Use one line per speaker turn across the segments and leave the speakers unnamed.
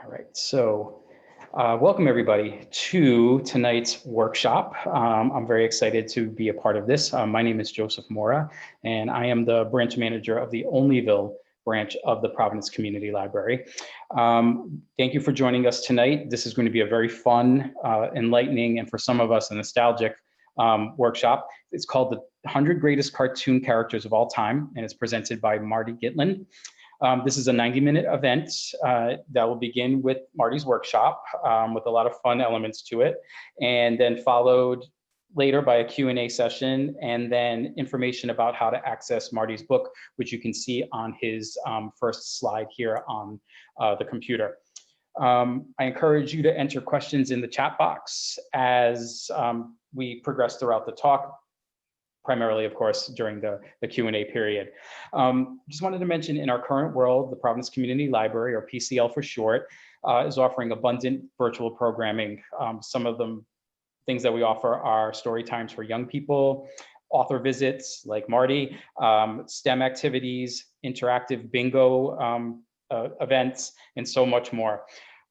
All right, so welcome everybody to tonight's workshop. I'm very excited to be a part of this. My name is Joseph Mora, and I am the branch manager of the Onlyville branch of the Providence Community Library. Thank you for joining us tonight. This is going to be a very fun, enlightening, and for some of us, a nostalgic workshop. It's called the 100 Greatest Cartoon Characters of All Time, and it's presented by Martin Gitlin. This is a 90-minute event that will begin with Marty's workshop with a lot of fun elements to it, and then followed later by a Q&A session, and then information about how to access Marty's book, which you can see on his first slide here on the computer. I encourage you to enter questions in the chat box as we progress throughout the talk, primarily, of course, during the Q&A period. Just wanted to mention, in our current world, the Providence Community Library, or PCL for short, is offering abundant virtual programming. Some of the things that we offer are story times for young people, author visits like Marty, STEM activities, interactive bingo events, and so much more.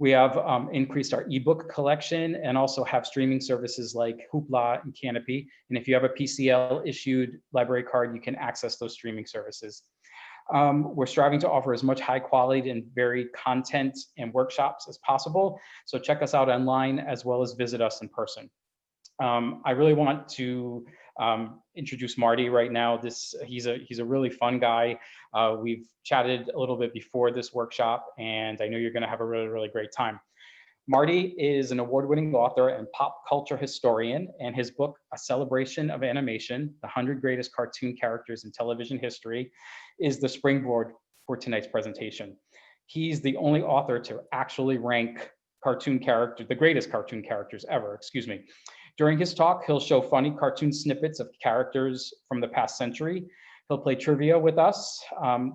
We have increased our ebook collection and also have streaming services like Hoopla and Canopy. And if you have a PCL issued library card, you can access those streaming services. We're striving to offer as much high quality and varied content and workshops as possible. So check us out online as well as visit us in person. I really want to introduce Marty right now. He's a really fun guy. We've chatted a little bit before this workshop, and I know you're going to have a really great time. Marty is an award-winning author and pop culture historian, and his book, A Celebration of Animation, the 100 Greatest Cartoon Characters in Television History, is the springboard for tonight's presentation. He's the only author to actually rank the greatest cartoon characters ever, excuse me. During his talk, he'll show funny cartoon snippets of characters from the past century. He'll play trivia with us.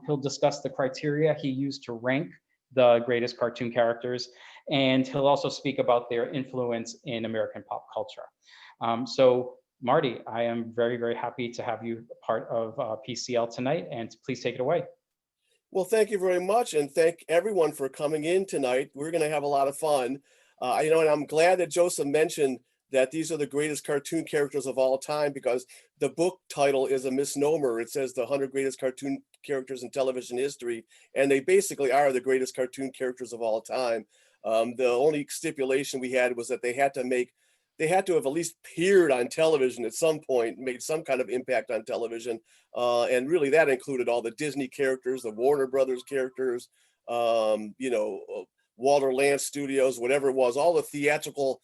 He'll discuss the criteria he used to rank the greatest cartoon characters, and he'll also speak about their influence in American pop culture. So Marty, I am very happy to have you part of PCL tonight, and please take it away.
Well, thank you very much, and thank everyone for coming in tonight. We're going to have a lot of fun. And I'm glad that Joseph mentioned that these are the greatest cartoon characters of all time, because the book title is a misnomer. It says the 100 greatest cartoon characters in television history, and they basically are the greatest cartoon characters of all time. The only stipulation we had was that they had to have at least appeared on television at some point, made some kind of impact on television. And really that included all the Disney characters, the Warner Brothers characters, Walter Lantz Studios, whatever it was, all the theatrical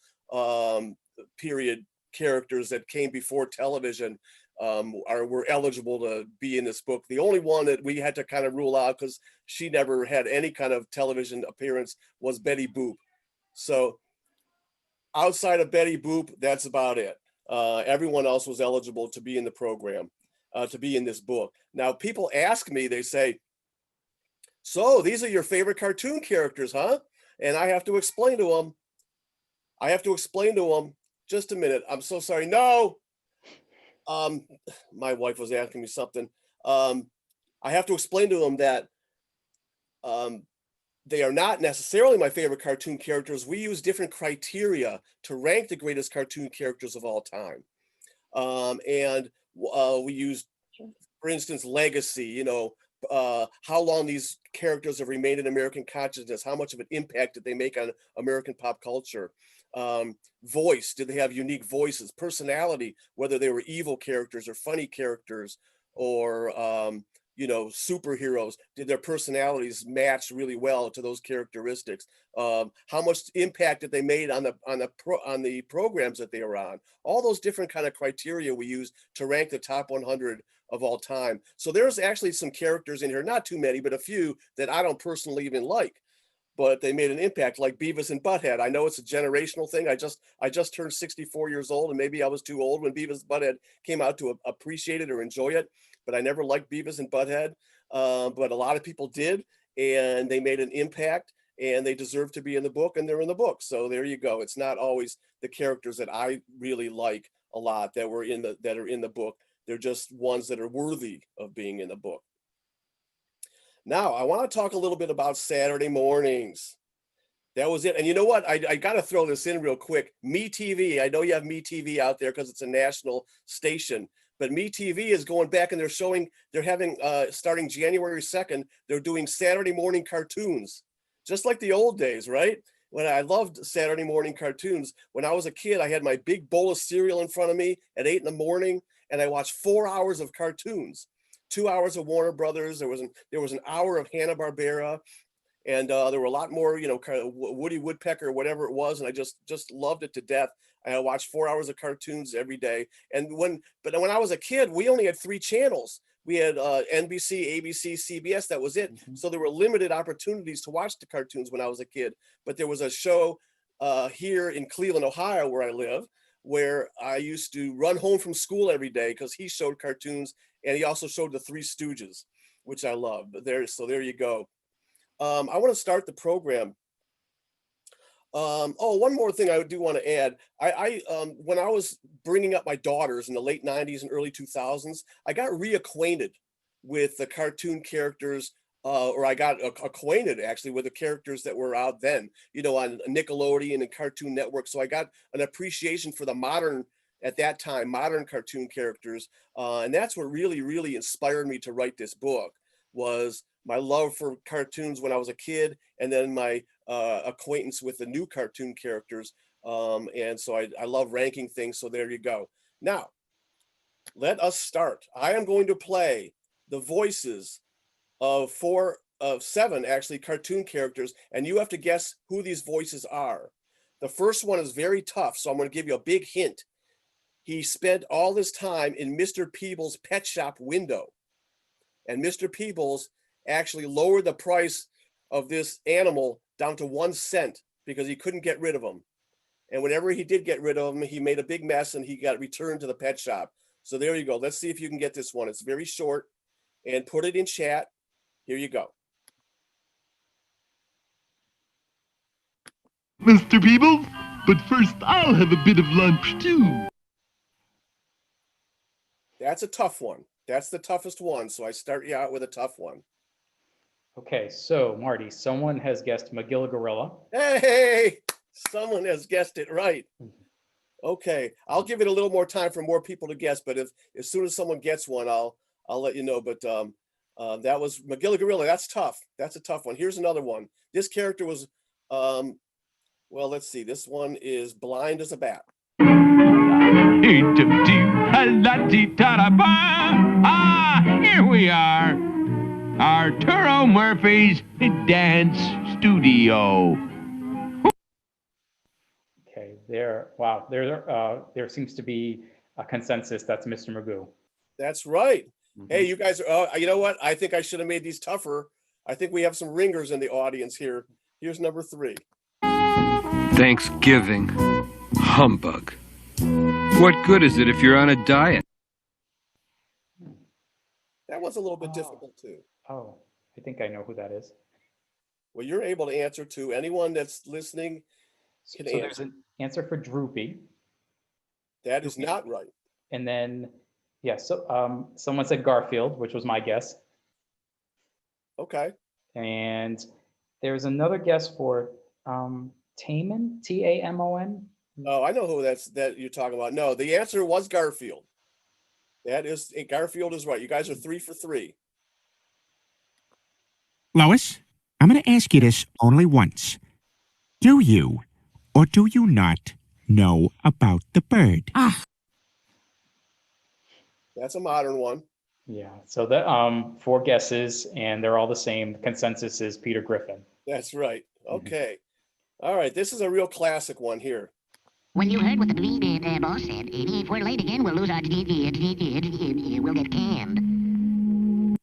period characters that came before television were eligible to be in this book. The only one that we had to kind of rule out, because she never had any kind of television appearance, was Betty Boop. So outside of Betty Boop, that's about it. Everyone else was eligible to be in the program, to be in this book. Now, people ask me, they say, so these are your favorite cartoon characters, huh? And I have to explain to them, just a minute, I'm so sorry. No, my wife was asking me something. I have to explain to them that they are not necessarily my favorite cartoon characters. We use different criteria to rank the greatest cartoon characters of all time. We use, for instance, legacy, how long these characters have remained in American consciousness, how much of an impact did they make on American pop culture? Voice, did they have unique voices? Personality, whether they were evil characters or funny characters or superheroes, did their personalities match really well to those characteristics? How much impact did they made on the programs that they were on? All those different kind of criteria we use to rank the top 100 of all time. So there's actually some characters in here, not too many, but a few that I don't personally even like, but they made an impact, like Beavis and Butthead. I know it's a generational thing. I just turned 64 years old, and maybe I was too old when Beavis and Butthead came out to appreciate it or enjoy it, but I never liked Beavis and Butthead. But a lot of people did, and they made an impact, and they deserve to be in the book, and they're in the book. So there you go. It's not always the characters that I really like a lot that are in the book. They're just ones that are worthy of being in the book. Now, I want to talk a little bit about Saturday mornings. That was it. And you know what? I got to throw this in real quick. Me TV. I know you have Me TV out there because it's a national station. But Me TV is going back and they're having, starting January 2nd, they're doing Saturday morning cartoons, just like the old days, right? When I loved Saturday morning cartoons. When I was a kid, I had my big bowl of cereal in front of me at 8 in the morning, and I watched 4 hours of cartoons, 2 hours of Warner Brothers. There was an hour of Hanna-Barbera, and there were a lot more, kind of Woody Woodpecker, whatever it was, and I just loved it to death. I watched 4 hours of cartoons every day. But when I was a kid, we only had 3 channels. We had NBC, ABC, CBS. That was it.
Mm-hmm.
So there were limited opportunities to watch the cartoons when I was a kid. But there was a show here in Cleveland, Ohio, where I live, where I used to run home from school every day because he showed cartoons, and he also showed the Three Stooges, which I love. But there you go. I want to start the program. One more thing I do want to add. When I was bringing up my daughters in the late 90s and early 2000s, I got reacquainted with the cartoon characters, or I got acquainted actually with the characters that were out then, on Nickelodeon and Cartoon Network. So I got an appreciation for the modern, at that time, modern cartoon characters. And that's what really, really inspired me to write this book, was my love for cartoons when I was a kid, and then my acquaintance with the new cartoon characters. And so I love ranking things. So there you go. Now, let us start. I am going to play the voices of 7 actually cartoon characters, and you have to guess who these voices are. The first one is very tough, so I'm going to give you a big hint. He spent all this time in Mr. Peebles' pet shop window, and Mr. Peebles actually lowered the price of this animal down to 1 cent because he couldn't get rid of him. And whenever he did get rid of him, he made a big mess and he got returned to the pet shop. So there you go. Let's see if you can get this one. It's very short, and put it in chat. Here you go.
Mr. Peebles, but first I'll have a bit of lunch too.
That's a tough one. That's the toughest one. So I start you out with a tough one.
Okay, so Marty, someone has guessed Magilla Gorilla.
Hey, someone has guessed it right. Okay, I'll give it a little more time for more people to guess, but as soon as someone gets one, I'll let you know. But that was Magilla Gorilla. That's tough. That's a tough one. Here's another one. This character was, well, let's see. This one is blind as a bat.
Ah, here we are. Arturo Murphy's dance studio.
Okay, there seems to be a consensus. That's Mr. Magoo.
That's right.
Mm-hmm.
Hey, you guys, you know what? I think I should have made these tougher. I think we have some ringers in the audience here. Here's number 3.
Thanksgiving. Humbug. What good is it if you're on a diet?
That was a little bit difficult too.
Oh, I think I know who that is.
Well, you're able to answer to anyone that's listening.
So there's an answer for Droopy.
That is not right.
And then, so someone said Garfield, which was my guess.
Okay.
And there's another guess for Tamon, Tamon.
Oh, I know who that you're talking about. No, the answer was Garfield. Garfield is right. You guys are 3 for 3.
Lois, I'm going to ask you this only once. Do you or do you not know about the bird?
That's a modern one.
Yeah. So the 4 guesses, and they're all the same. The consensus is Peter Griffin.
That's right. Okay. All right. This is a real classic one here.
When you heard what the green boss said, if we're late again, we'll lose our we'll get canned.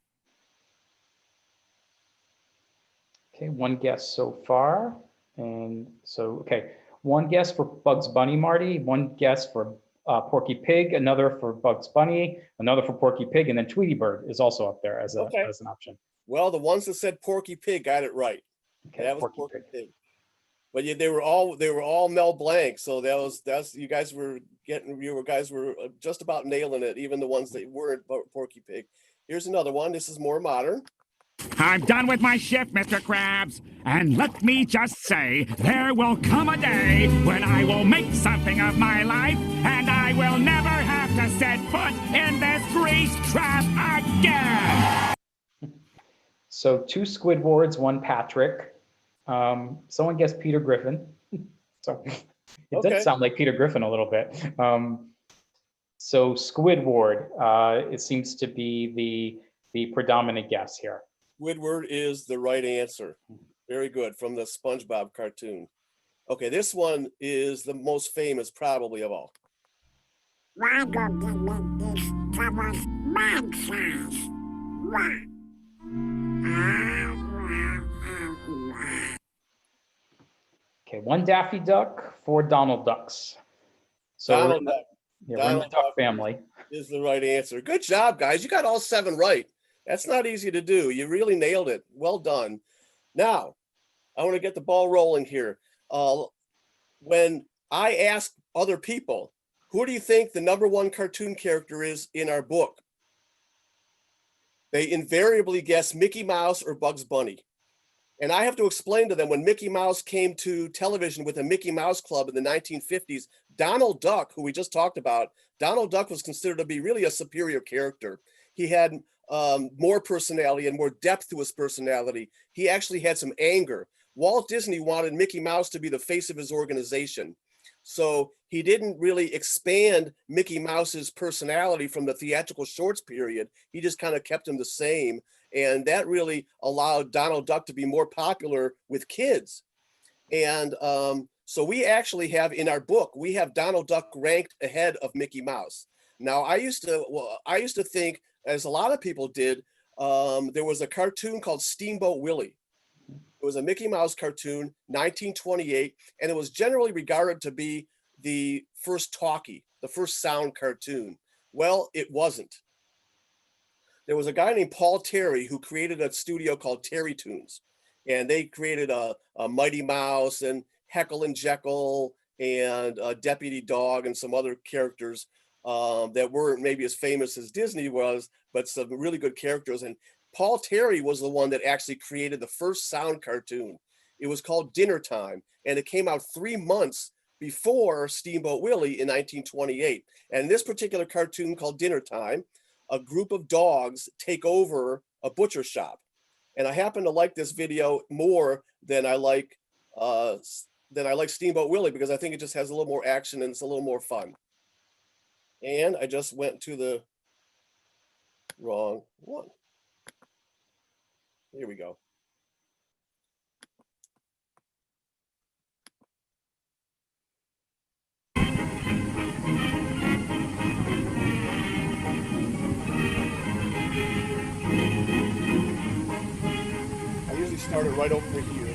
Okay, 1 guess so far. And so, okay, 1 guess for Bugs Bunny, Marty, 1 guess for Porky Pig, another for Bugs Bunny, another for Porky Pig, and then Tweety Bird is also up there as an option.
Well, the ones that said Porky Pig got it right.
Okay,
that was Porky Pig. But yeah, they were all Mel Blanc, so you guys were just about nailing it, even the ones that weren't Porky Pig. Here's another one. This is more modern.
I'm done with my shift, Mr. Krabs. And let me just say, there will come a day when I will make something of my life, and I will never have to set foot in this grease trap again.
So 2 Squidwards, 1 Patrick. Someone guessed Peter Griffin. So it
Okay.
does sound like Peter Griffin a little bit. So Squidward, it seems to be the predominant guess here.
Squidward is the right answer. Very good, from the SpongeBob cartoon. Okay, this one is the most famous probably of all.
Why go get me this someone's man size? Why?
Okay, 1 Daffy Duck, 4 Donald Ducks. So
Donald Duck.
we're in the
Donald
Duck
Duck
family.
is the right answer. Good job, guys. You got all 7 right. That's not easy to do. You really nailed it. Well done. Now, I want to get the ball rolling here. When I ask other people, who do you think the #1 cartoon character is in our book? They invariably guess Mickey Mouse or Bugs Bunny. And I have to explain to them, when Mickey Mouse came to television with the Mickey Mouse Club in the 1950s, Donald Duck, who we just talked about, Donald Duck was considered to be really a superior character. He had more personality and more depth to his personality. He actually had some anger. Walt Disney wanted Mickey Mouse to be the face of his organization. So he didn't really expand Mickey Mouse's personality from the theatrical shorts period. He just kind of kept him the same. And that really allowed Donald Duck to be more popular with kids. And so we actually have in our book, we have Donald Duck ranked ahead of Mickey Mouse. Now, I used to think, as a lot of people did, there was a cartoon called Steamboat Willie. It was a Mickey Mouse cartoon, 1928, and it was generally regarded to be the first talkie, the first sound cartoon. Well, it wasn't. There was a guy named Paul Terry who created a studio called Terry Toons, and they created a Mighty Mouse and Heckle and Jekyll and Deputy Dog and some other characters that weren't maybe as famous as Disney was, but some really good characters. And Paul Terry was the one that actually created the first sound cartoon. It was called Dinner Time, and it came out 3 months before Steamboat Willie in 1928. And this particular cartoon called Dinner Time, a group of dogs take over a butcher shop. And I happen to like this video more than I like Steamboat Willie, because I think it just has a little more action and it's a little more fun. And I just went to the wrong one. Here we go. I usually start it right over here.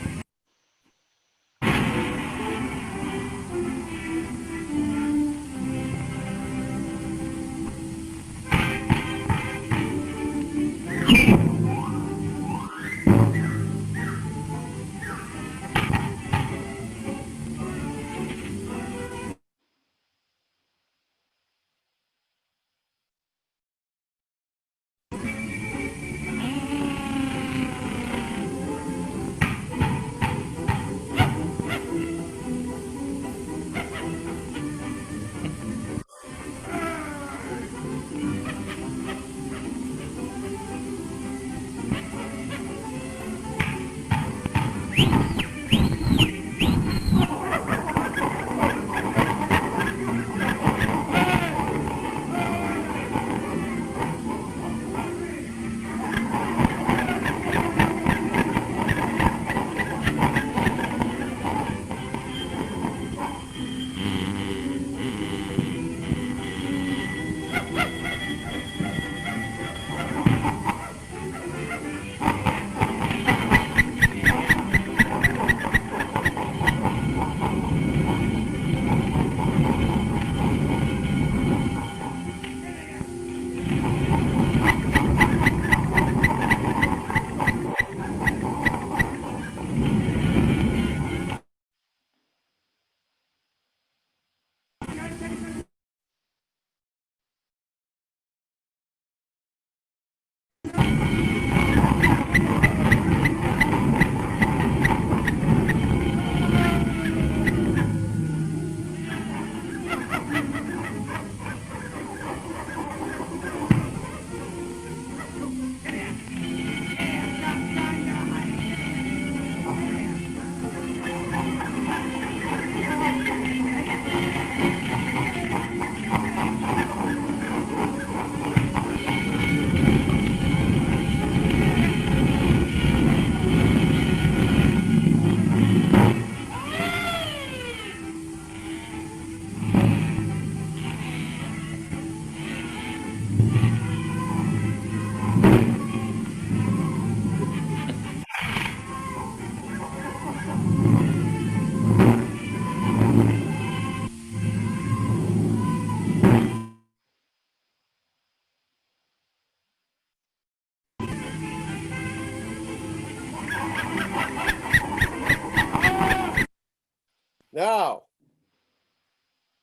Now,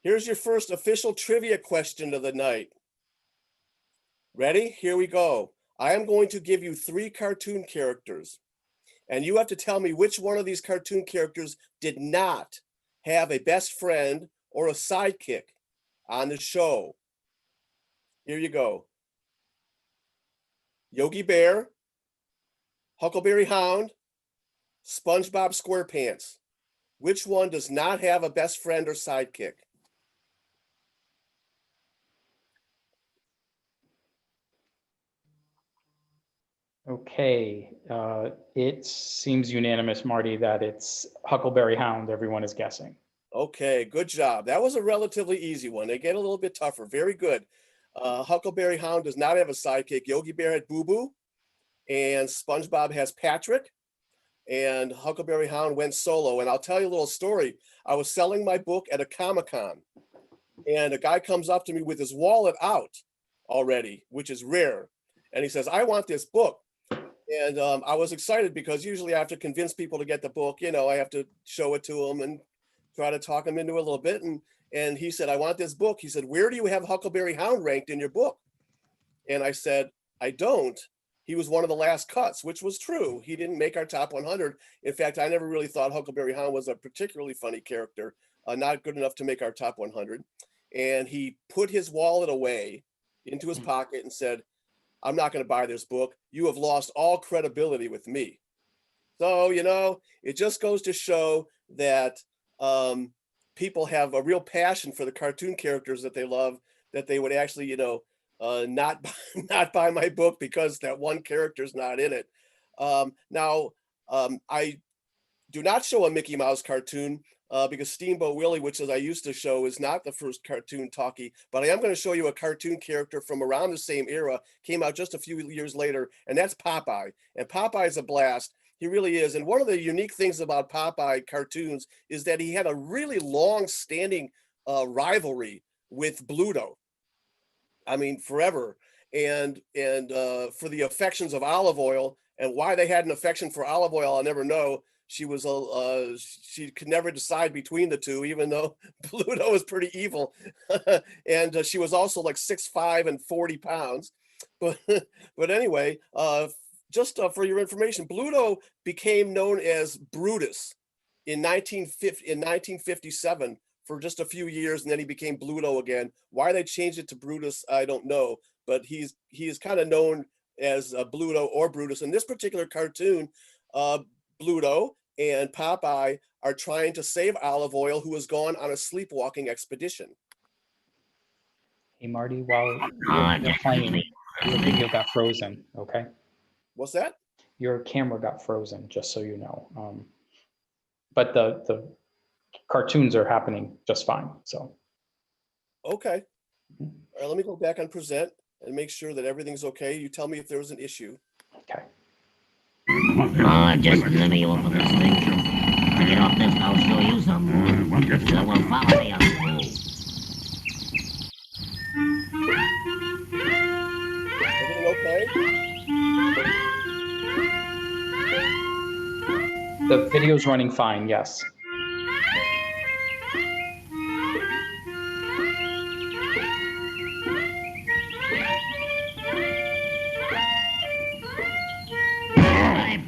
here's your first official trivia question of the night. Ready? Here we go. I am going to give you 3 cartoon characters, and you have to tell me which one of these cartoon characters did not have a best friend or a sidekick on the show. Here you go. Yogi Bear, Huckleberry Hound, SpongeBob SquarePants. Which one does not have a best friend or sidekick?
Okay, it seems unanimous, Marty, that it's Huckleberry Hound. Everyone is guessing.
Okay, good job. That was a relatively easy one. They get a little bit tougher. Very good. Huckleberry Hound does not have a sidekick. Yogi Bear had Boo Boo, and SpongeBob has Patrick, and Huckleberry Hound went solo. And I'll tell you a little story. I was selling my book at a Comic-Con, and a guy comes up to me with his wallet out already, which is rare. And he says, I want this book. And I was excited because usually I have to convince people to get the book. You know, I have to show it to them and try to talk them into it a little bit. And he said, I want this book. He said, where do you have Huckleberry Hound ranked in your book? And I said, I don't. He was one of the last cuts, which was true. He didn't make our top 100. In fact, I never really thought Huckleberry Hound was a particularly funny character, not good enough to make our top 100. And he put his wallet away into his pocket and said, I'm not going to buy this book. You have lost all credibility with me. So, you know, it just goes to show that people have a real passion for the cartoon characters that they love, that they would actually, you know, not buy my book because that one character is not in it. Now, I do not show a Mickey Mouse cartoon because Steamboat Willie, which as I used to show, is not the first cartoon talkie, but I am going to show you a cartoon character from around the same era, came out just a few years later, and that's Popeye. And Popeye is a blast. He really is. And one of the unique things about Popeye cartoons is that he had a really long-standing rivalry with Bluto. I mean, forever. And for the affections of Olive Oyl, and why they had an affection for Olive Oyl, I'll never know. She was she could never decide between the two, even though Bluto was pretty evil, and she was also like 6'5" and 40 pounds. But anyway, just for your information, Bluto became known as Brutus in 1957 for just a few years, and then he became Bluto again. Why they changed it to Brutus, I don't know, but he is kind of known as Bluto or Brutus. In this particular cartoon, Bluto and Popeye are trying to save Olive Oyl, who has gone on a sleepwalking expedition.
Hey, Marty, while you're playing, your video got frozen, okay?
What's that?
Your camera got frozen, just so you know. But the cartoons are happening just fine, so.
Okay. All right, let me go back on present and make sure that everything's okay. You tell me if there was an issue.
Okay.
Just let me open this thing. To get off this, I'll show you something. So we'll follow me on the move.
Everything okay?
The video's running fine, yes.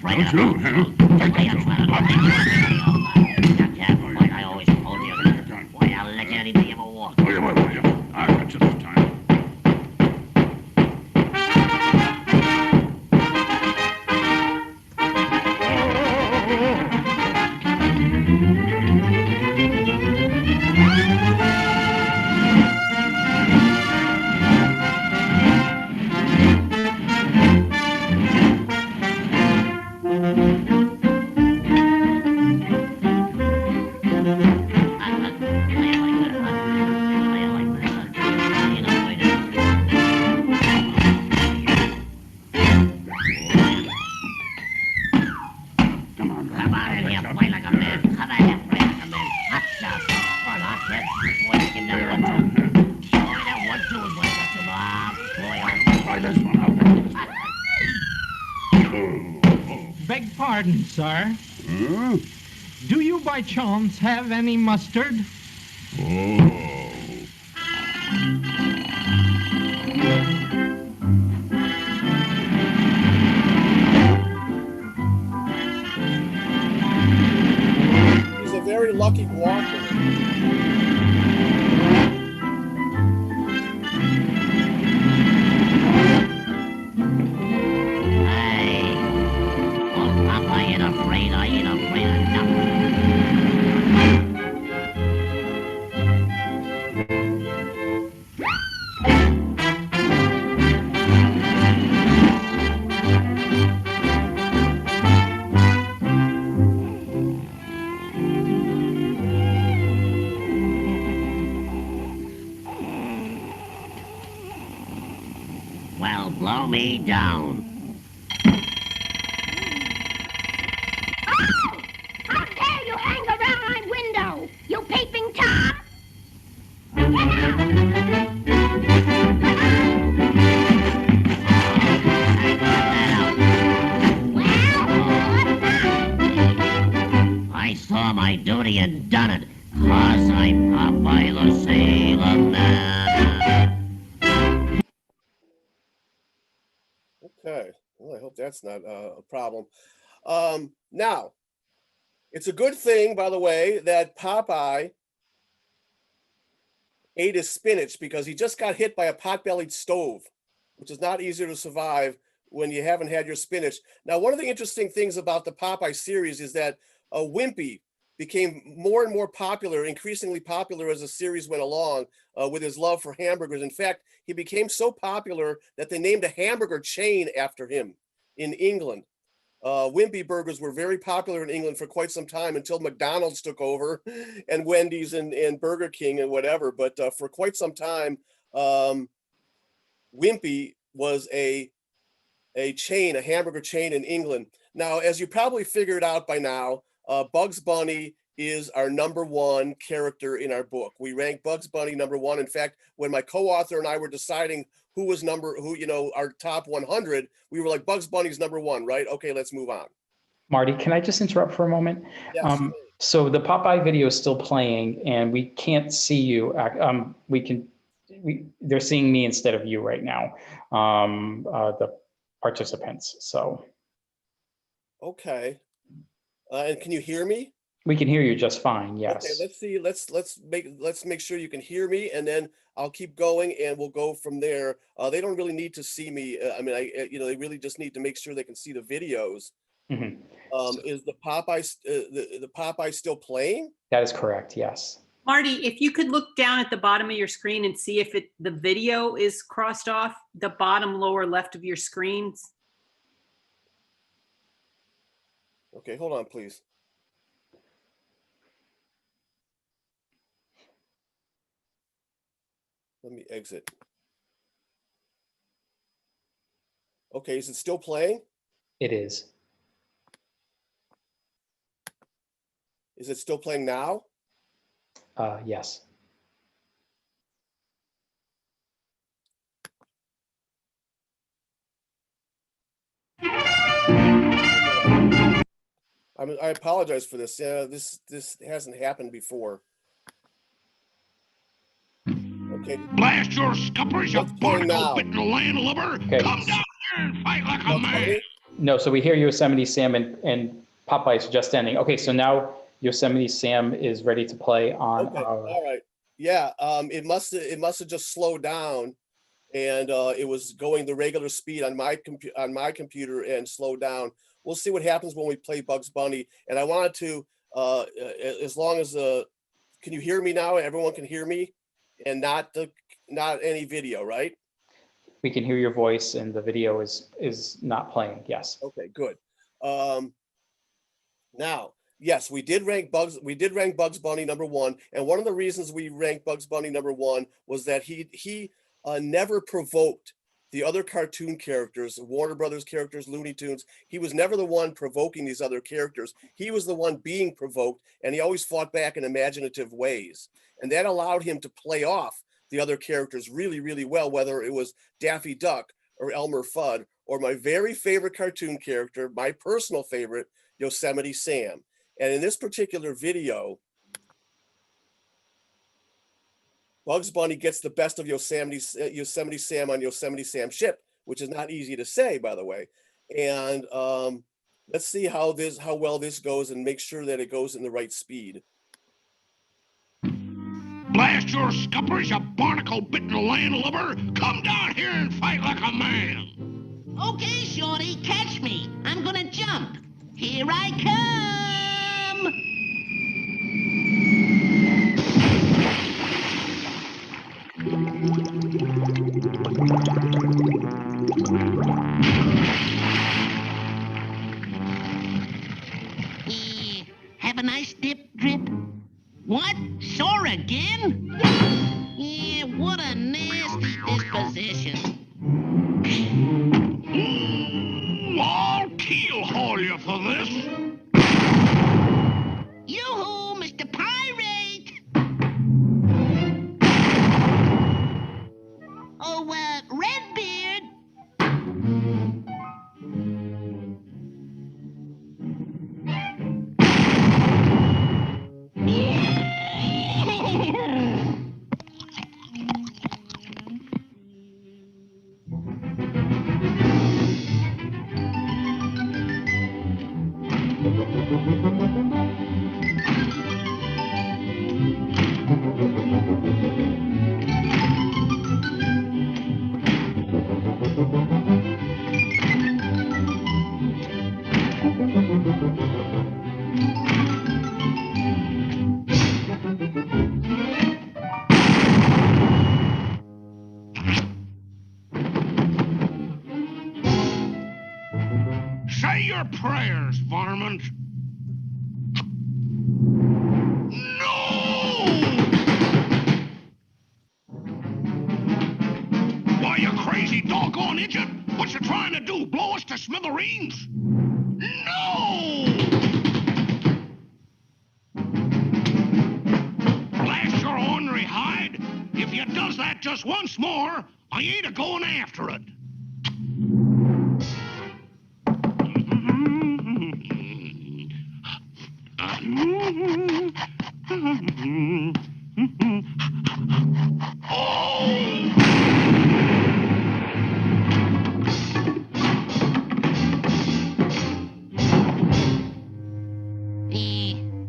Like I always told you. Why, I'll let anything ever walk.
I got you this time.
Beg pardon, sir. Do you by chance have any mustard?
Oh.
He's a very lucky walker.
Hey, oh, Popeye ain't afraid. I ain't afraid of nothing. Well, blow me down.
Oh! How dare you hang around my window, you peeping Tom! Get out! Well, what's up?
I saw my duty and done it. 'Cause I'm Popeye the Sailor Man.
Okay, well, I hope that's not a problem. Now, it's a good thing, by the way, that Popeye ate his spinach because he just got hit by a pot-bellied stove, which is not easier to survive when you haven't had your spinach. Now, one of the interesting things about the Popeye series is that Wimpy became more and more popular, increasingly popular as the series went along with his love for hamburgers. In fact, he became so popular that they named a hamburger chain after him in England. Wimpy burgers were very popular in England for quite some time until McDonald's took over and Wendy's and Burger King and whatever. But for quite some time, Wimpy was a chain, a hamburger chain in England. Now, as you probably figured out by now, Bugs Bunny is our number one character in our book. We rank Bugs Bunny number one. In fact, when my co-author and I were deciding who, our top 100, we were like, Bugs Bunny's number one, right? Okay, let's move on.
Marty, can I just interrupt for a moment?
Yes.
So the Popeye video is still playing and we can't see you. They're seeing me instead of you right now, the participants, so.
Okay. And can you hear me?
We can hear you just fine, yes.
Okay, let's see. Let's make sure you can hear me, and then I'll keep going, and we'll go from there. They don't really need to see me. They really just need to make sure they can see the videos.
Mhm.
Is the Popeye still playing?
That is correct, yes.
Marty, if you could look down at the bottom of your screen and see if the video is crossed off, the bottom lower left of your screens.
Okay, hold on, please. Let me exit. Okay, is it still playing?
It is.
Is it still playing now?
Yes.
I apologize for this. This hasn't happened before. Okay.
Blast your scuppers, you
What's playing now?
barnacle-bitten landlubber!
Okay.
Come down here and fight like a
What's
man!
playing?
No, so we hear Yosemite Sam and Popeye's just ending. Okay, so now Yosemite Sam is ready to play on
Okay. All right. Yeah. It must have just slowed down, and it was going the regular speed on my computer and slowed down. We'll see what happens when we play Bugs Bunny. And I wanted to, as long as can you hear me now? Everyone can hear me, and not any video, right?
We can hear your voice and the video is not playing, yes.
Okay, good. Now, yes, we did rank Bugs Bunny number one, and one of the reasons we ranked Bugs Bunny number one was that he never provoked the other cartoon characters, Warner Brothers characters, Looney Tunes. He was never the one provoking these other characters. He was the one being provoked, and he always fought back in imaginative ways. And that allowed him to play off the other characters really, really well, whether it was Daffy Duck or Elmer Fudd, or my very favorite cartoon character, my personal favorite, Yosemite Sam. And in this particular video, Bugs Bunny gets the best of Yosemite Sam on Yosemite Sam's ship, which is not easy to say, by the way. And let's see how well this goes and make sure that it goes in the right speed.
Blast your scuppers, you barnacle-bitten landlubber! Come down here and fight like a man!
Okay, Shorty, catch me. I'm gonna jump. Here I come! Have a nice dip, drip. What? Sore again? Yeah, what a nasty disposition.
I'll keel-haul you for this!
Yoo-hoo, Mr. Pirate! Oh, Redbeard!
Say your prayers, varmint. No! Why, you crazy doggone idiot! What you trying to do, blow us to smithereens? No! Blast your ornery hide! If you does that just once more, I ain't a-going after it.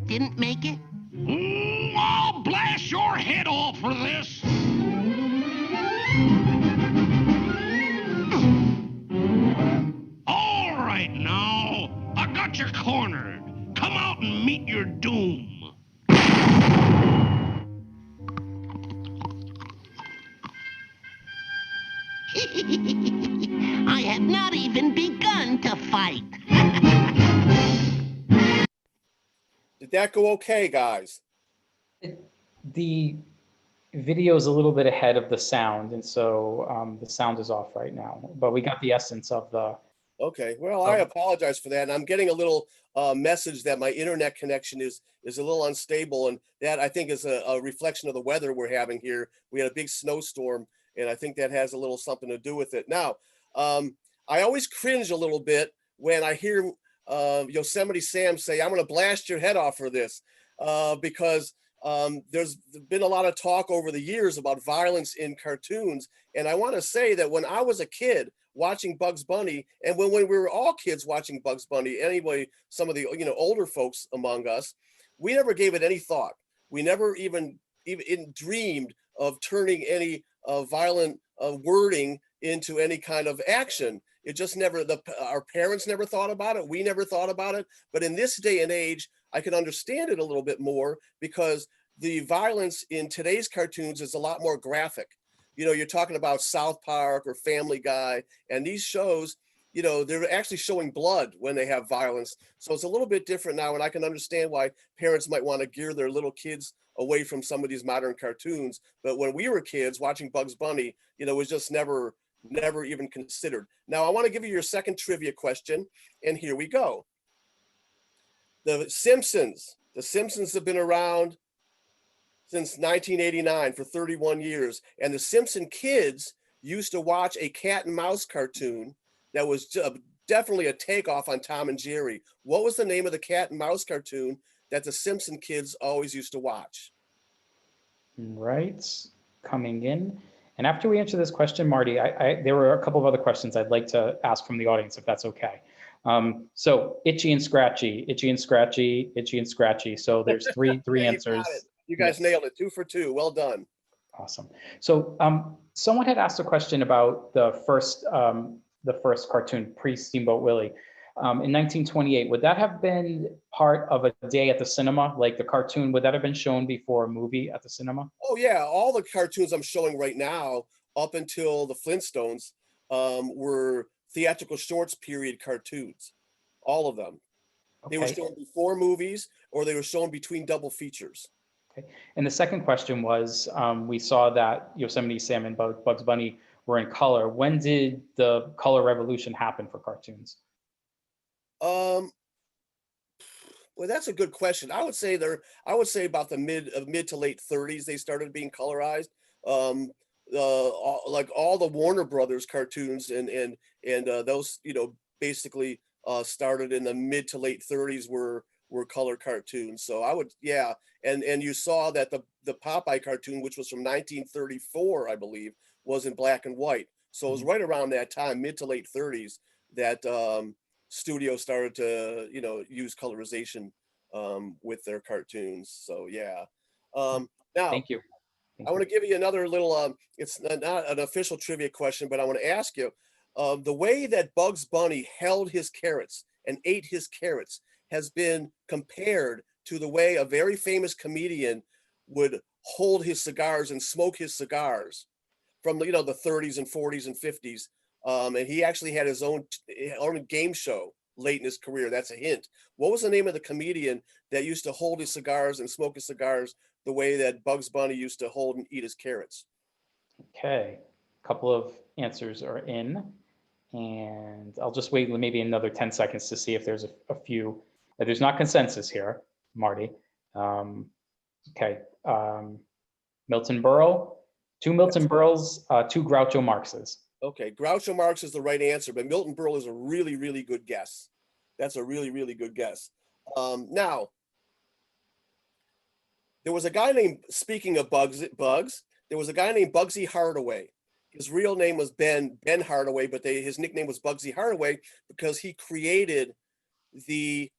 Didn't make it?
I'll blast your head off for this! All right now, I got you cornered. Come out and meet your doom.
I have not even begun to fight.
Did that go okay, guys?
The video is a little bit ahead of the sound, and so the sound is off right now, but we got the essence of the.
Okay, well, I apologize for that. And I'm getting a little message that my internet connection is a little unstable, and that I think is a reflection of the weather we're having here. We had a big snowstorm, and I think that has a little something to do with it. Now, I always cringe a little bit when I hear Yosemite Sam say, "I'm going to blast your head off for this," because there's been a lot of talk over the years about violence in cartoons. And I want to say that when I was a kid watching Bugs Bunny, and when we were all kids watching Bugs Bunny, anyway, some of the older folks among us, we never gave it any thought. We never even dreamed of turning any violent wording into any kind of action. It just never, our parents never thought about it. We never thought about it. But in this day and age, I can understand it a little bit more, because the violence in today's cartoons is a lot more graphic. You're talking about South Park or Family Guy, and these shows, they're actually showing blood when they have violence. So it's a little bit different now, and I can understand why parents might want to gear their little kids away from some of these modern cartoons. But when we were kids watching Bugs Bunny, it was just never even considered. Now, I want to give you your second trivia question, and here we go. The Simpsons have been around since 1989 for 31 years. And the Simpson kids used to watch a cat and mouse cartoon that was definitely a takeoff on Tom and Jerry. What was the name of the cat and mouse cartoon that the Simpson kids always used to watch?
Right, coming in. And after we answer this question, Marty, there were a couple of other questions I'd like to ask from the audience, if that's okay. So Itchy and Scratchy, Itchy and Scratchy, Itchy and Scratchy. So there's three
Yeah,
answers.
You guys nailed it. 2 for 2. Well done.
Awesome. So someone had asked a question about the first cartoon, pre-Steamboat Willie. In 1928, would that have been part of a day at the cinema? Like the cartoon, would that have been shown before a movie at the cinema?
Oh yeah, all the cartoons I'm showing right now, up until the Flintstones, were theatrical shorts period cartoons. All of them. They were shown before movies, or they were shown between double features.
Okay. And the second question was, we saw that Yosemite Sam and Bugs Bunny were in color. When did the color revolution happen for cartoons?
Well, that's a good question. I would say about the mid to late 30s they started being colorized. Like all the Warner Brothers cartoons and those, basically started in the mid to late 30s were color cartoons. So I would, yeah. And you saw that the Popeye cartoon, which was from 1934, I believe, was in black and white. So it was right around that time, mid to late 30s, that studio started to use colorization with their cartoons. So yeah. Now
Thank you.
I want to give you another little it's not an official trivia question, but I want to ask you, the way that Bugs Bunny held his carrots and ate his carrots has been compared to the way a very famous comedian would hold his cigars and smoke his cigars from the 30s and 40s and 50s. And he actually had his own game show late in his career. That's a hint. What was the name of the comedian that used to hold his cigars and smoke his cigars the way that Bugs Bunny used to hold and eat his carrots?
Okay, a couple of answers are in, and I'll just wait maybe another 10 seconds to see if there's a few. There's not consensus here, Marty. Okay, Milton Berle, 2 Milton Berles, 2 Groucho Marxes.
Okay, Groucho Marx is the right answer, but Milton Berle is a really, really good guess. That's a really, really good guess. Now, there was a guy named, speaking of Bugs, there was a guy named Bugsy Hardaway. His real name was Ben Hardaway, but his nickname was Bugsy Hardaway because he created he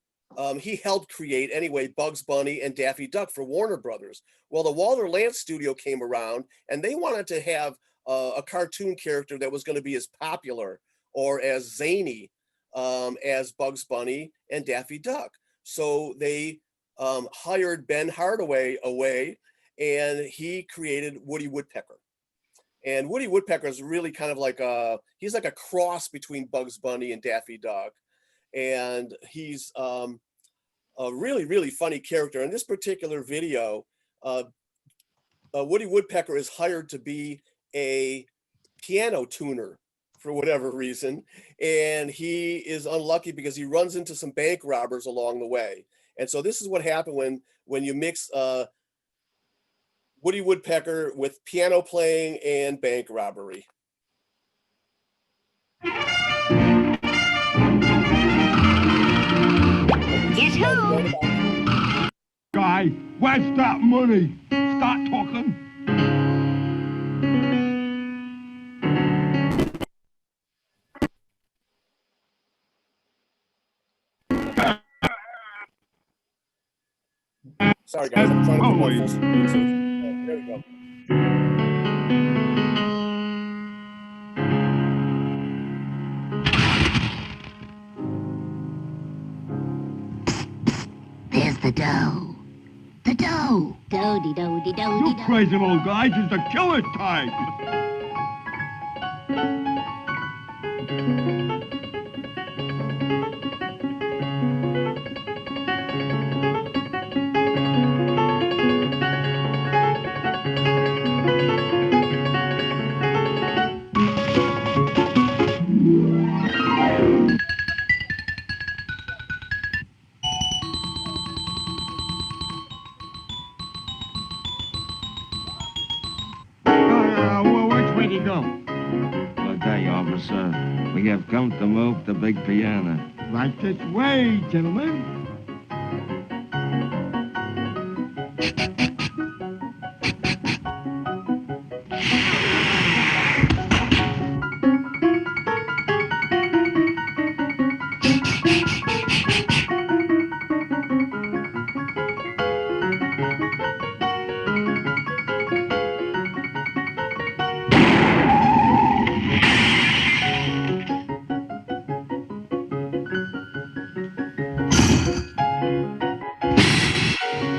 helped create anyway Bugs Bunny and Daffy Duck for Warner Brothers. Well, the Walter Lantz studio came around and they wanted to have a cartoon character that was going to be as popular or as zany as Bugs Bunny and Daffy Duck. So they hired Ben Hardaway away, and he created Woody Woodpecker. And Woody Woodpecker is really kind of like he's like a cross between Bugs Bunny and Daffy Duck. And he's a really, really funny character. In this particular video, Woody Woodpecker is hired to be a piano tuner for whatever reason. And he is unlucky because he runs into some bank robbers along the way. And so this is what happened when you mix Woody Woodpecker with piano playing and bank robbery.
Guess who?
Guy, where's that money? Start talking.
Sorry guys, I'm trying to put my full screen. So, there we go.
There's the dough. The dough. Do-de-do-de-do-de-do.
You crazy old guy, it's the killer time. Which way to go? Well, there you are.
officer. We have come to move the big piano.
Right this way, gentlemen.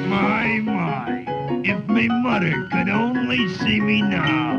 My, if me mother could only see me now.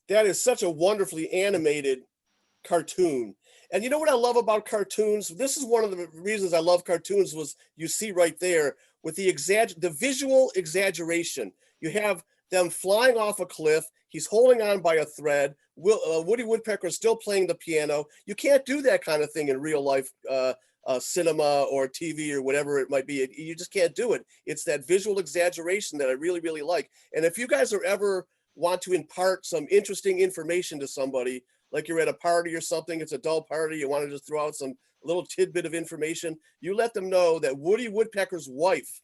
That is such a wonderfully animated cartoon. And you know what I love about cartoons? This is one of the reasons I love cartoons was you see right there with the visual exaggeration. You have them flying off a cliff. He's holding on by a thread. Woody Woodpecker is still playing the piano. You can't do that kind of thing in real life cinema or TV or whatever it might be. You just can't do it. It's that visual exaggeration that I really, really like. And if you guys are ever want to impart some interesting information to somebody, like you're at a party or something, it's a dull party, you want to just throw out some little tidbit of information, you let them know that Woody Woodpecker's wife,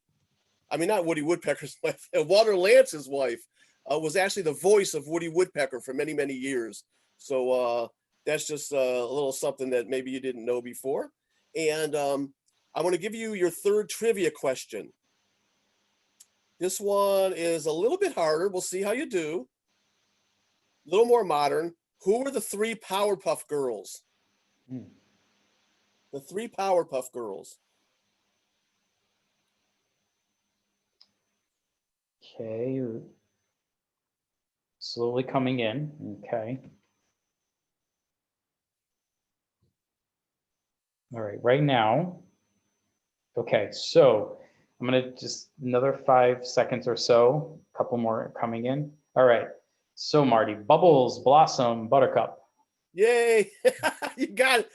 I mean, not Woody Woodpecker's wife, Walter Lance's wife, was actually the voice of Woody Woodpecker for many, many years. So that's just a little something that maybe you didn't know before. And I want to give you your third trivia question. This one is a little bit harder. We'll see how you do. A little more modern. Who were the three Powerpuff Girls? The three Powerpuff Girls.
Okay. Slowly coming in. Okay. All right. Right now. Okay. So I'm going to just another 5 seconds or so. A couple more coming in. All right. So Marty, Bubbles, Blossom, Buttercup.
Yay. You got it.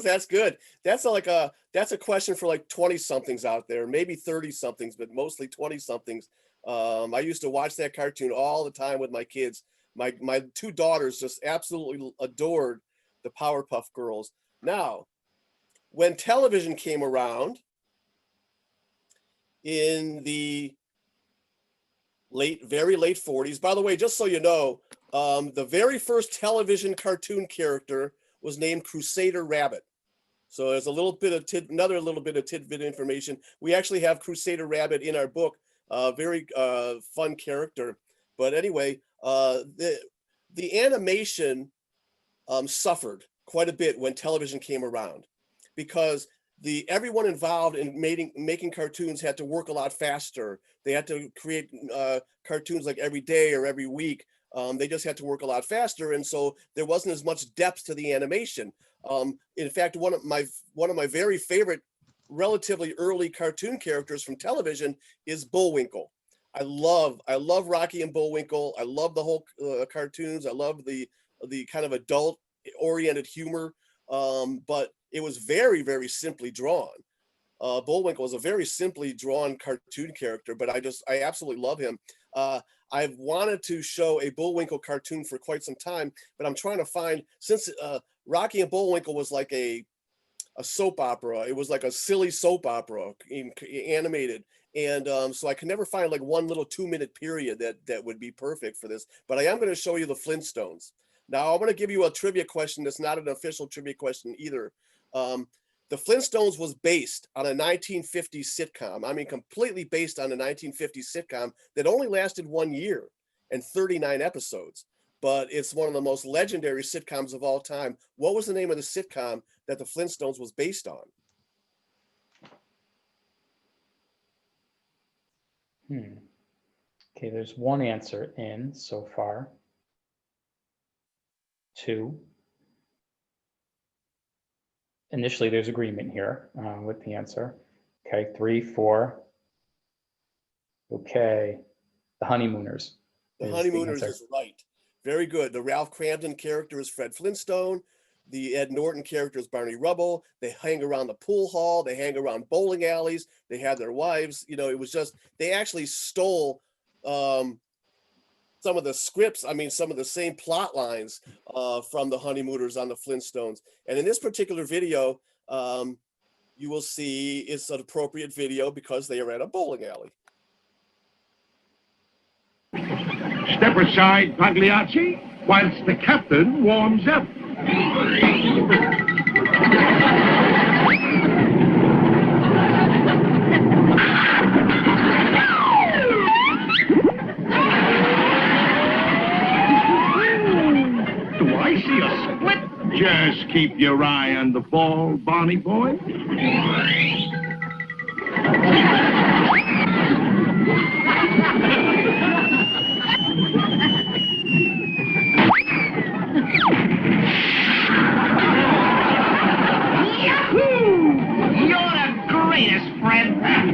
That's good. That's a question for like 20 somethings out there, maybe 30 somethings, but mostly 20 somethings. I used to watch that cartoon all the time with my kids. My two daughters just absolutely adored the Powerpuff Girls. Now, when television came around in the very late 40s, by the way, just so you know, the very first television cartoon character was named Crusader Rabbit. So there's a little bit of another little bit of tidbit information. We actually have Crusader Rabbit in our book. Very fun character. But anyway, the animation suffered quite a bit when television came around, because everyone involved in making cartoons had to work a lot faster. They had to create cartoons like every day or every week. They just had to work a lot faster, and so there wasn't as much depth to the animation. In fact, one of my very favorite relatively early cartoon characters from television is Bullwinkle. I love Rocky and Bullwinkle. I love the whole cartoons. I love the kind of adult oriented humor, but it was very, very simply drawn. Bullwinkle is a very simply drawn cartoon character, but I absolutely love him. I've wanted to show a Bullwinkle cartoon for quite some time, but I'm trying to find, since Rocky and Bullwinkle was like a soap opera. It was like a silly soap opera animated. And so I can never find like one little 2-minute period that would be perfect for this, but I am going to show you the Flintstones. Now I'm going to give you a trivia question that's not an official trivia question either. The Flintstones was based on a 1950s sitcom. I mean, completely based on a 1950s sitcom that only lasted 1 year and 39 episodes. But it's one of the most legendary sitcoms of all time. What was the name of the sitcom that the Flintstones was based on?
Okay, there's one answer in so far. 2. Initially, there's agreement here with the answer. Okay, 3, 4. Okay, the Honeymooners.
The Honeymooners is right. Very good. The Ralph Cramden character is Fred Flintstone. The Ed Norton character is Barney Rubble. They hang around the pool hall. They hang around bowling alleys. They have their wives. You know, it was just, they actually stole some of the scripts. I mean, some of the same plot lines from the Honeymooners on the Flintstones. And in this particular video, you will see it's an appropriate video because they are at a bowling alley.
Step aside, Pagliacci, whilst the captain warms up. Do I see a split? Just keep your eye on the ball, Barney boy.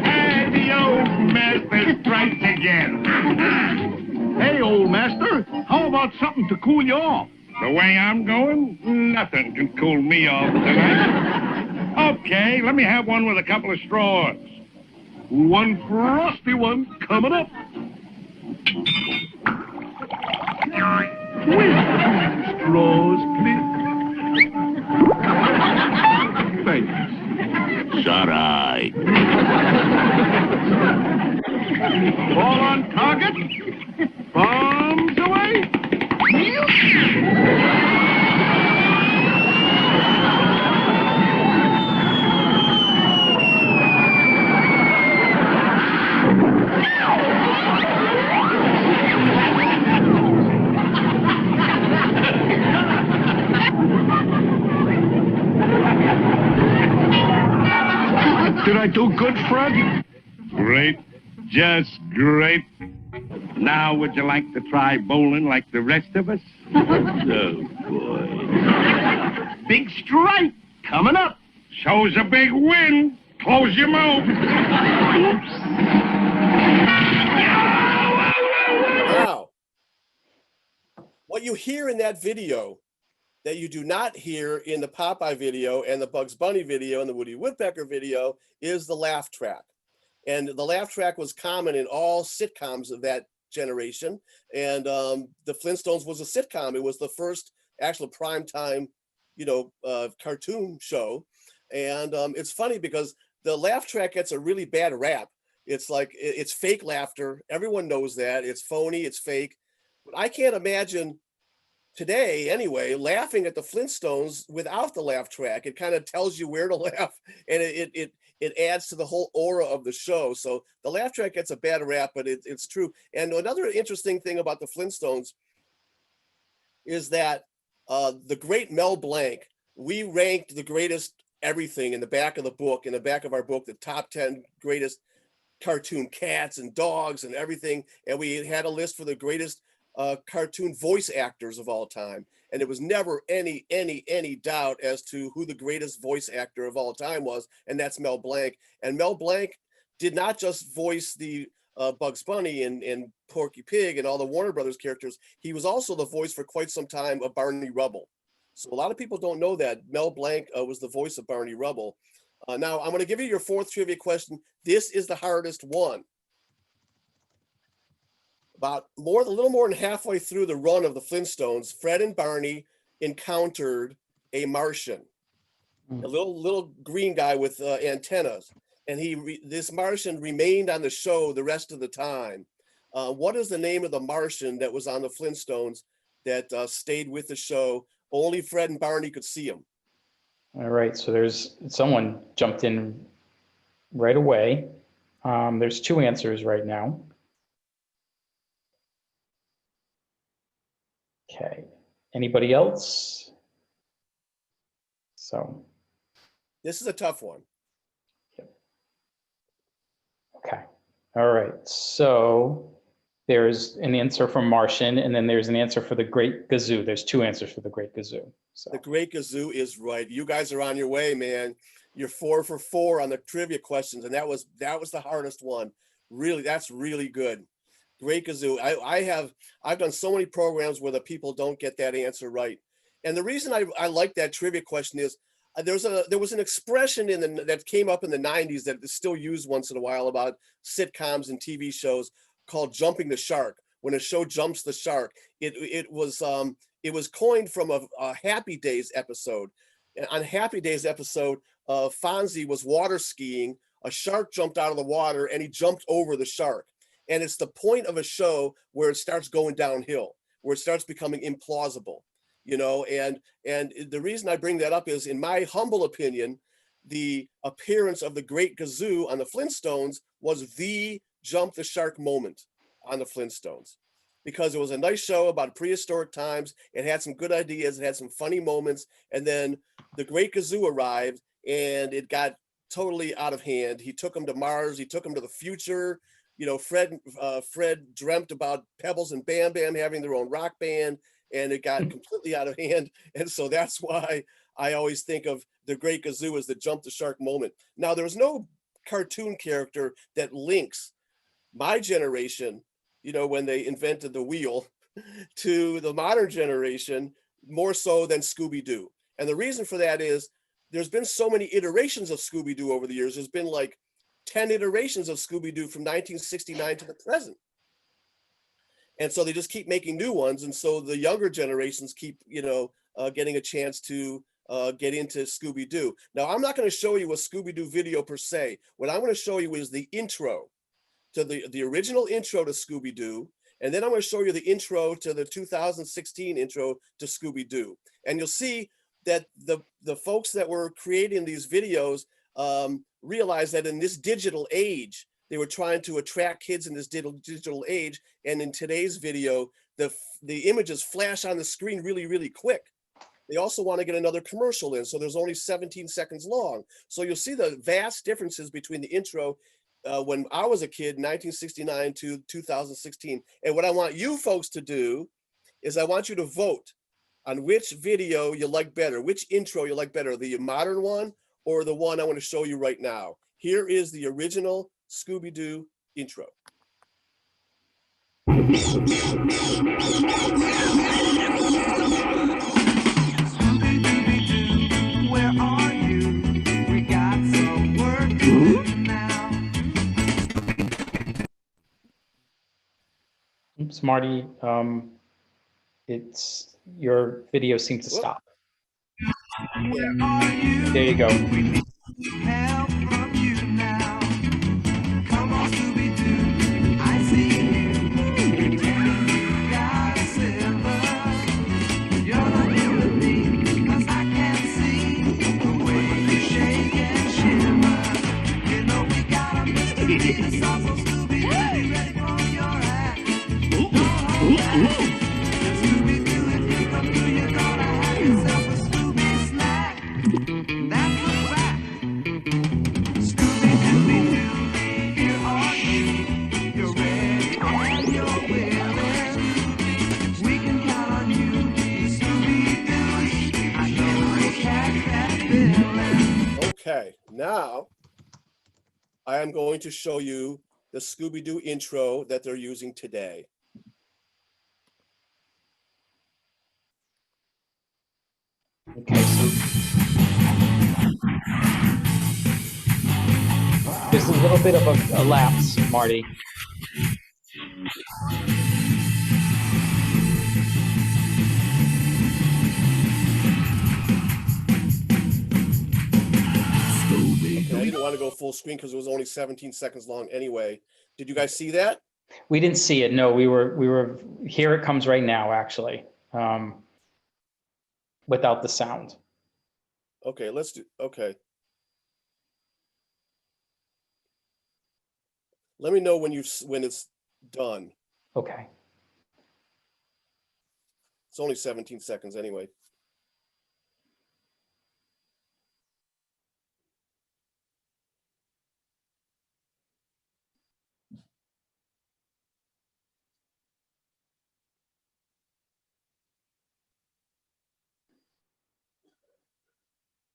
And the old master strikes again. Hey, old master, how about something to cool you off? The way I'm going, nothing can cool me off tonight. Okay, let me have one with a couple of straws. One frosty one coming up. With straws, please. Thanks. It's all right. Ball on target. Bombs away. Did I do good, Fred? Great. Just great. Now, would you like to try bowling like the rest of us? Oh, boy. Big strike coming up. Shows a big win. Close your mouth.
Now, what you hear in that video that you do not hear in the Popeye video and the Bugs Bunny video and the Woody Woodpecker video is the laugh track. And the laugh track was common in all sitcoms of that generation. And the Flintstones was a sitcom. It was the first actual primetime, cartoon show. And it's funny because the laugh track gets a really bad rap. It's like, it's fake laughter. Everyone knows that. It's phony, it's fake. But I can't imagine today, anyway, laughing at the Flintstones without the laugh track. It kind of tells you where to laugh, and it adds to the whole aura of the show. So the laugh track gets a bad rap, but it's true. And another interesting thing about the Flintstones is that the great Mel Blanc, we ranked the greatest everything in the back of the book, in the back of our book, the top 10 greatest cartoon cats and dogs and everything. And we had a list for the greatest cartoon voice actors of all time, and there was never any doubt as to who the greatest voice actor of all time was, and that's Mel Blanc. And Mel Blanc did not just voice the Bugs Bunny and Porky Pig and all the Warner Brothers characters. He was also the voice for quite some time of Barney Rubble. So a lot of people don't know that Mel Blanc was the voice of Barney Rubble. Now I'm going to give you your fourth trivia question. This is the hardest one. About a little more than halfway through the run of the Flintstones, Fred and Barney encountered a Martian, a little green guy with antennas, and this Martian remained on the show the rest of the time. What is the name of the Martian that was on the Flintstones that stayed with the show? Only Fred and Barney could see him.
All right, so there's someone jumped in right away. There's two answers right now. Okay, anybody else? So
this is a tough one.
Okay, all right, so there's an answer from Martian, and then there's an answer for the Great Gazoo. There's two answers for the Great Gazoo. So
the Great Gazoo is right. You guys are on your way, man. You're 4 for 4 on the trivia questions, and that was the hardest one. Really, that's really good. Great Gazoo. I've done so many programs where the people don't get that answer right. And the reason I like that trivia question is there was an expression that came up in the 90s that is still used once in a while about sitcoms and TV shows called jumping the shark. When a show jumps the shark, it was coined from a Happy Days episode. On Happy Days episode, Fonzie was water skiing. A shark jumped out of the water and he jumped over the shark. And it's the point of a show where it starts going downhill, where it starts becoming implausible, and the reason I bring that up is, in my humble opinion, the appearance of the Great Gazoo on the Flintstones was the jump the shark moment on the Flintstones, because it was a nice show about prehistoric times. It had some good ideas. It had some funny moments. And then the Great Gazoo arrived and it got totally out of hand. He took them to Mars. He took them to the future. Fred dreamt about Pebbles and Bam Bam having their own rock band, and it got completely out of hand. And so that's why I always think of the Great Gazoo as the jump the shark moment. Now, there's no cartoon character that links my generation, when they invented the wheel, to the modern generation more so than Scooby Doo. And the reason for that is there's been so many iterations of Scooby Doo over the years. There's been like 10 iterations of Scooby Doo from 1969 to the present. And so they just keep making new ones. And so the younger generations keep, getting a chance to get into Scooby Doo. Now, I'm not going to show you a Scooby Doo video per se. What I'm going to show you is the intro to the original intro to Scooby Doo. And then I'm going to show you the intro to the 2016 intro to Scooby Doo. And you'll see that the folks that were creating these videos realized that in this digital age, they were trying to attract kids in this digital age. And in today's video, the images flash on the screen really, really quick. They also want to get another commercial in, so there's only 17 seconds long. So you'll see the vast differences between the intro when I was a kid, 1969 to 2016. And what I want you folks to do is I want you to vote on which video you like better, which intro you like better, the modern one or the one I want to show you right now. Here is the original Scooby Doo intro.
Where are you? We got some work to do now.
Oops, Marty, it's your video seems to stop. There you go.
Help from you now. Come on, Scooby Doo. I see you. You got a silver. You're not here with me, 'cause I can see the way you shake and shimmer. You know we got a mystery to solve, so Scooby Doo, be ready for your act. Scooby Doo, if you come through, you're gonna have yourself a Scooby snack. That's a fact. Scooby Dooby Doo, here are you. You're ready and you're willing. We can count on you, Scooby Doo. I know you'll catch that feeling.
Okay, now I am going to show you the Scooby Doo intro that they're using today.
Okay, so there's a little bit of a lapse, Marty.
Okay, I didn't want to go full screen because it was only 17 seconds long anyway. Did you guys see that?
We didn't see it. No, we were here. It comes right now, actually, without the sound.
Okay, let's do, okay. Let me know when it's done.
Okay.
It's only 17 seconds anyway.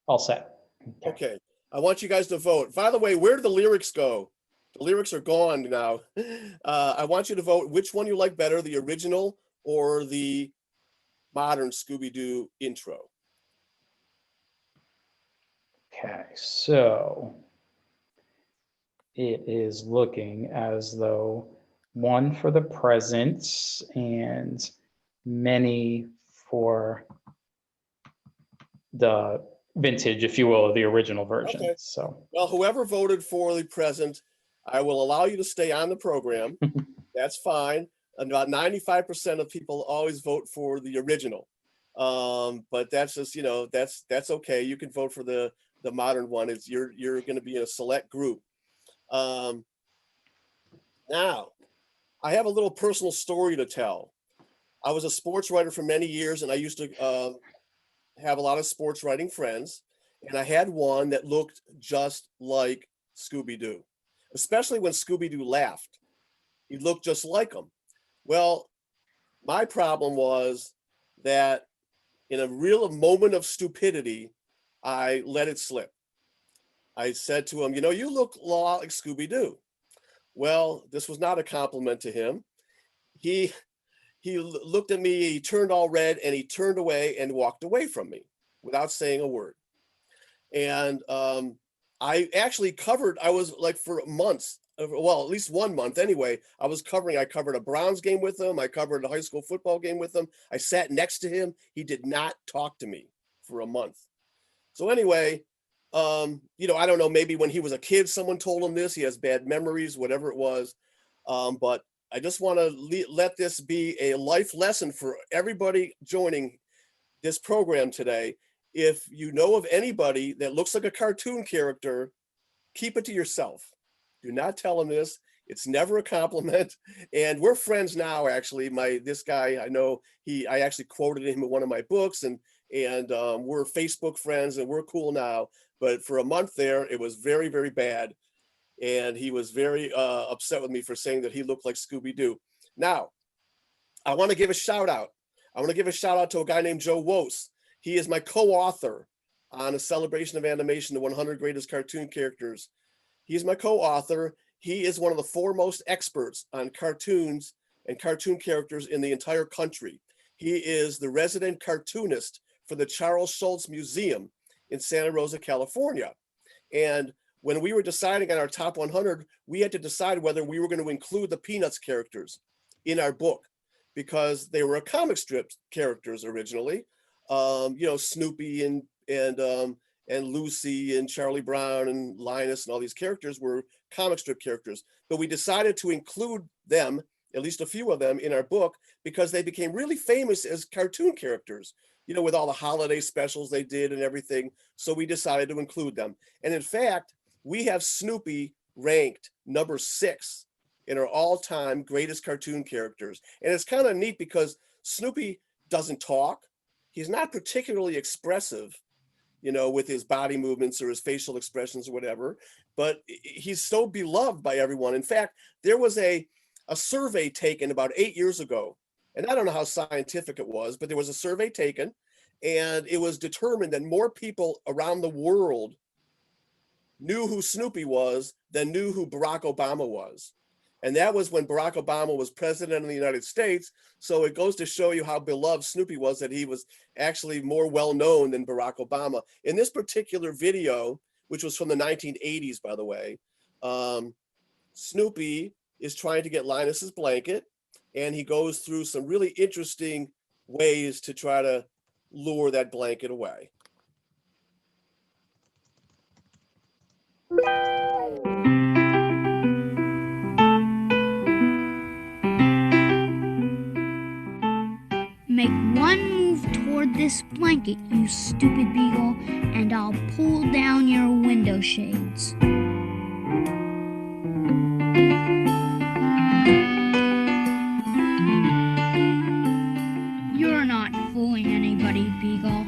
All set.
Okay, I want you guys to vote. By the way, where did the lyrics go? The lyrics are gone now. I want you to vote which one you like better, the original or the modern Scooby Doo intro.
Okay, so it is looking as though one for the present and many for the vintage, if you will, the original version.
Okay.
So,
well, whoever voted for the present, I will allow you to stay on the program. That's fine. And about 95% of people always vote for the original. But that's just, that's okay. You can vote for the modern one. It's you're going to be in a select group. Now, I have a little personal story to tell. I was a sports writer for many years, and I used to have a lot of sports writing friends, and I had one that looked just like Scooby Doo, especially when Scooby Doo laughed. He looked just like him. Well, my problem was that in a real moment of stupidity, I let it slip. I said to him, you look a lot like Scooby Doo. Well, this was not a compliment to him. He looked at me, he turned all red, and he turned away and walked away from me without saying a word. And I actually covered, I was like for months, well, at least 1 month anyway, I covered a Browns game with him. I covered a high school football game with him. I sat next to him. He did not talk to me for a month. So anyway, I don't know, maybe when he was a kid, someone told him this, he has bad memories, whatever it was. But I just want to let this be a life lesson for everybody joining this program today. If you know of anybody that looks like a cartoon character, keep it to yourself. Do not tell them this. It's never a compliment. And we're friends now, actually. This guy, I know I actually quoted him in one of my books, and we're Facebook friends, and we're cool now. But for a month there, it was very, very bad. And he was very upset with me for saying that he looked like Scooby Doo. Now, I want to give a shout out. I want to give a shout out to a guy named Joe Wose. He is my co-author on A Celebration of Animation, the 100 Greatest Cartoon Characters. He's my co-author. He is one of the foremost experts on cartoons and cartoon characters in the entire country. He is the resident cartoonist for the Charles Schulz Museum in Santa Rosa, California. And when we were deciding on our top 100, we had to decide whether we were going to include the Peanuts characters in our book, because they were comic strip characters originally. Snoopy and Lucy and Charlie Brown and Linus and all these characters were comic strip characters. But we decided to include them, at least a few of them, in our book because they became really famous as cartoon characters, with all the holiday specials they did and everything. So we decided to include them. And in fact, we have Snoopy ranked number 6 in our all-time greatest cartoon characters. And it's kind of neat because Snoopy doesn't talk. He's not particularly expressive, with his body movements or his facial expressions or whatever, but he's so beloved by everyone. In fact, there was a survey taken about 8 years ago, and I don't know how scientific it was, but there was a survey taken, and it was determined that more people around the world knew who Snoopy was than knew who Barack Obama was. And that was when Barack Obama was president of the United States. So it goes to show you how beloved Snoopy was, that he was actually more well-known than Barack Obama. In this particular video, which was from the 1980s, by the way, Snoopy is trying to get Linus's blanket, and he goes through some really interesting ways to try to lure that blanket away.
Make one move toward this blanket, you stupid beagle, and I'll pull down your window shades. You're not fooling anybody, Beagle.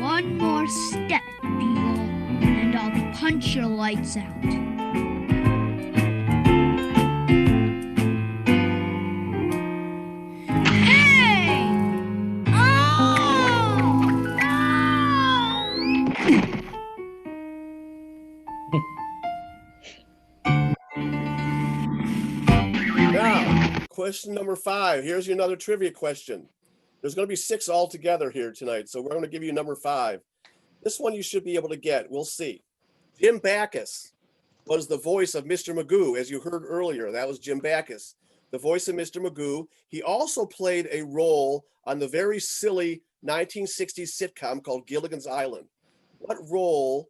One more step, Beagle, and I'll punch your lights out. Hey! Oh!
Now, question number 5. Here's your another trivia question. There's going to be 6 altogether here tonight, so we're going to give you number 5. This one you should be able to get. We'll see. Jim Backus was the voice of Mr. Magoo, as you heard earlier. That was Jim Backus, the voice of Mr. Magoo. He also played a role on the very silly 1960s sitcom called Gilligan's Island. What role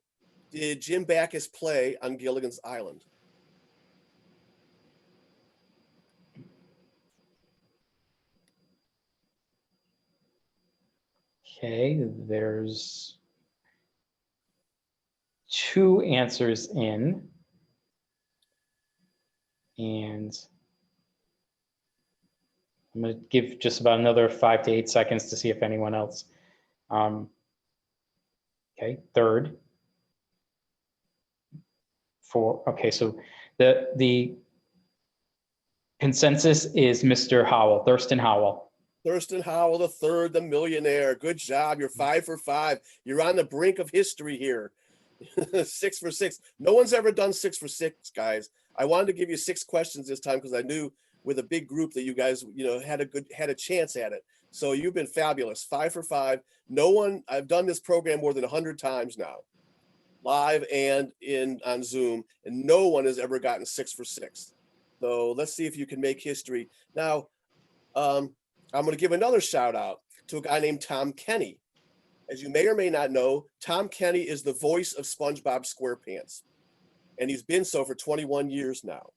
did Jim Backus play on Gilligan's Island?
Okay, there's 2 answers in, and I'm going to give just about another 5 to 8 seconds to see if anyone else. Okay, third. 4. Okay, so the consensus is Mr. Howell, Thurston Howell.
Thurston Howell III, the millionaire. Good job. You're 5 for 5. You're on the brink of history here. 6 for 6. No one's ever done 6 for 6, guys. I wanted to give you 6 questions this time because I knew with a big group that you guys, had a chance at it. So you've been fabulous. 5 for 5. No one, I've done this program more than 100 times now, live and on Zoom, and no one has ever gotten 6 for 6. So let's see if you can make history. Now, I'm going to give another shout out to a guy named Tom Kenny. As you may or may not know, Tom Kenny is the voice of SpongeBob SquarePants, and he's been so for 21 years now.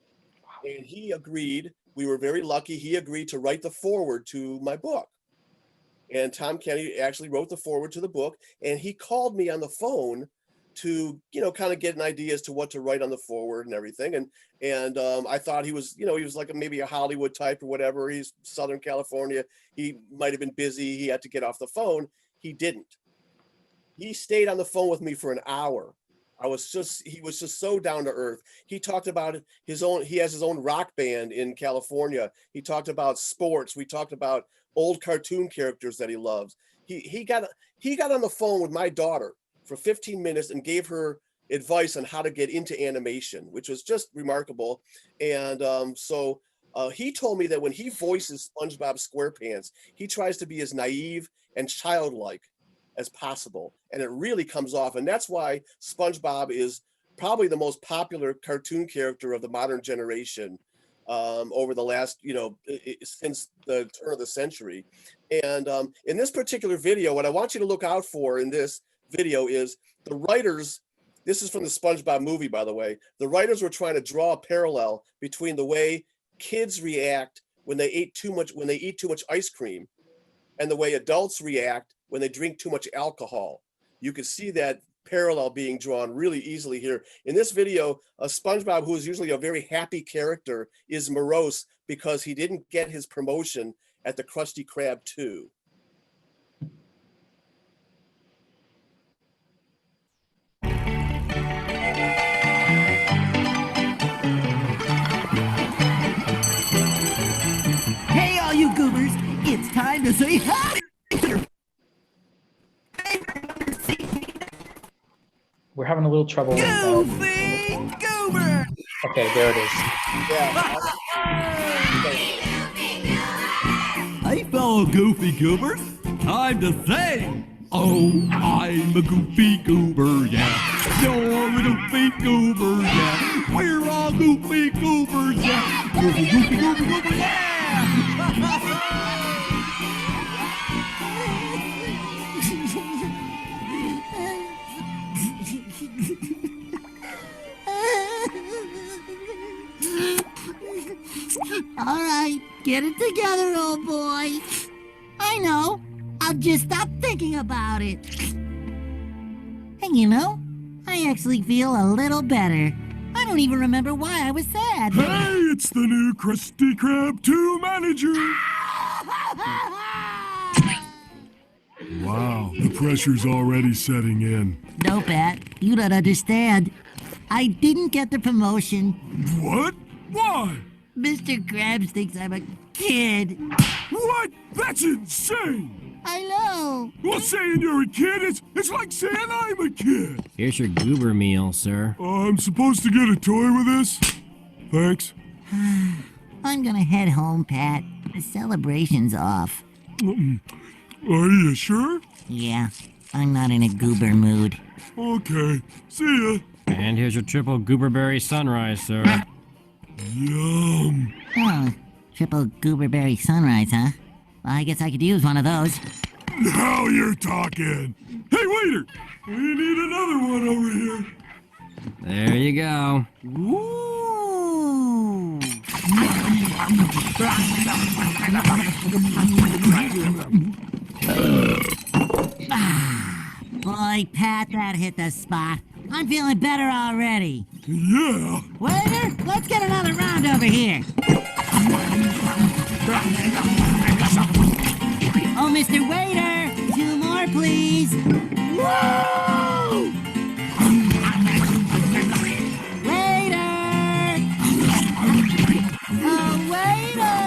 And he agreed, we were very lucky, he agreed to write the foreword to my book. And Tom Kenny actually wrote the foreword to the book, and he called me on the phone to, kind of get an idea as to what to write on the foreword and everything. And I thought he was, he was like maybe a Hollywood type or whatever. He's Southern California. He might've been busy. He had to get off the phone. He didn't. He stayed on the phone with me for an hour. He was just so down to earth. He talked about he has his own rock band in California. He talked about sports. We talked about old cartoon characters that he loves. He got on the phone with my daughter for 15 minutes and gave her advice on how to get into animation, which was just remarkable. And so he told me that when he voices SpongeBob SquarePants, he tries to be as naive and childlike as possible. And it really comes off. And that's why SpongeBob is probably the most popular cartoon character of the modern generation over the last, since the turn of the century. And in this particular video, what I want you to look out for in this video is the writers. This is from the SpongeBob movie, by the way. The writers were trying to draw a parallel between the way kids react when they eat too much ice cream and the way adults react when they drink too much alcohol. You can see that parallel being drawn really easily here. In this video, SpongeBob, who is usually a very happy character, is morose because he didn't get his promotion at the Krusty Krab 2.
Hey, all you goobers, it's time to say hi.
we're having a little trouble.
Goofy Goober!
Okay, there it is.
Yeah.
Hey, fellow Goofy Goobers. Time to sing. Oh, I'm a Goofy Goober, yeah. You're a Goofy Goober, yeah. We're all Goofy Goobers, yeah. Goofy, Goofy, Goofy, Goober, yeah.
All right, get it together, old boy. I know. I'll just stop thinking about it. And you know, I actually feel a little better. I don't even remember why I was sad.
Hey, it's the new Krusty Krab 2 manager. Wow, the pressure's already setting in.
No, Pat, you don't understand. I didn't get the promotion.
What? Why?
Mr. Krabs thinks I'm a kid.
What? That's insane!
I know.
Well, saying you're a kid, it's like saying I'm a kid.
Here's your goober meal, sir.
I'm supposed to get a toy with this? Thanks.
I'm gonna head home, Pat. The celebration's off.
Are you sure?
Yeah, I'm not in a goober mood.
Okay, see ya.
And here's your triple gooberberry sunrise, sir.
Yum.
Oh, triple gooberberry sunrise, huh? Well, I guess I could use one of those.
Now you're talking. Hey, waiter! We need another one over here.
There you go.
Ooh. Boy, Pat, that hit the spot. I'm feeling better already.
Yeah.
Waiter, let's get another round over here. Oh, Mr. Waiter, 2 more, please. Woo! Waiter! Oh, waiter!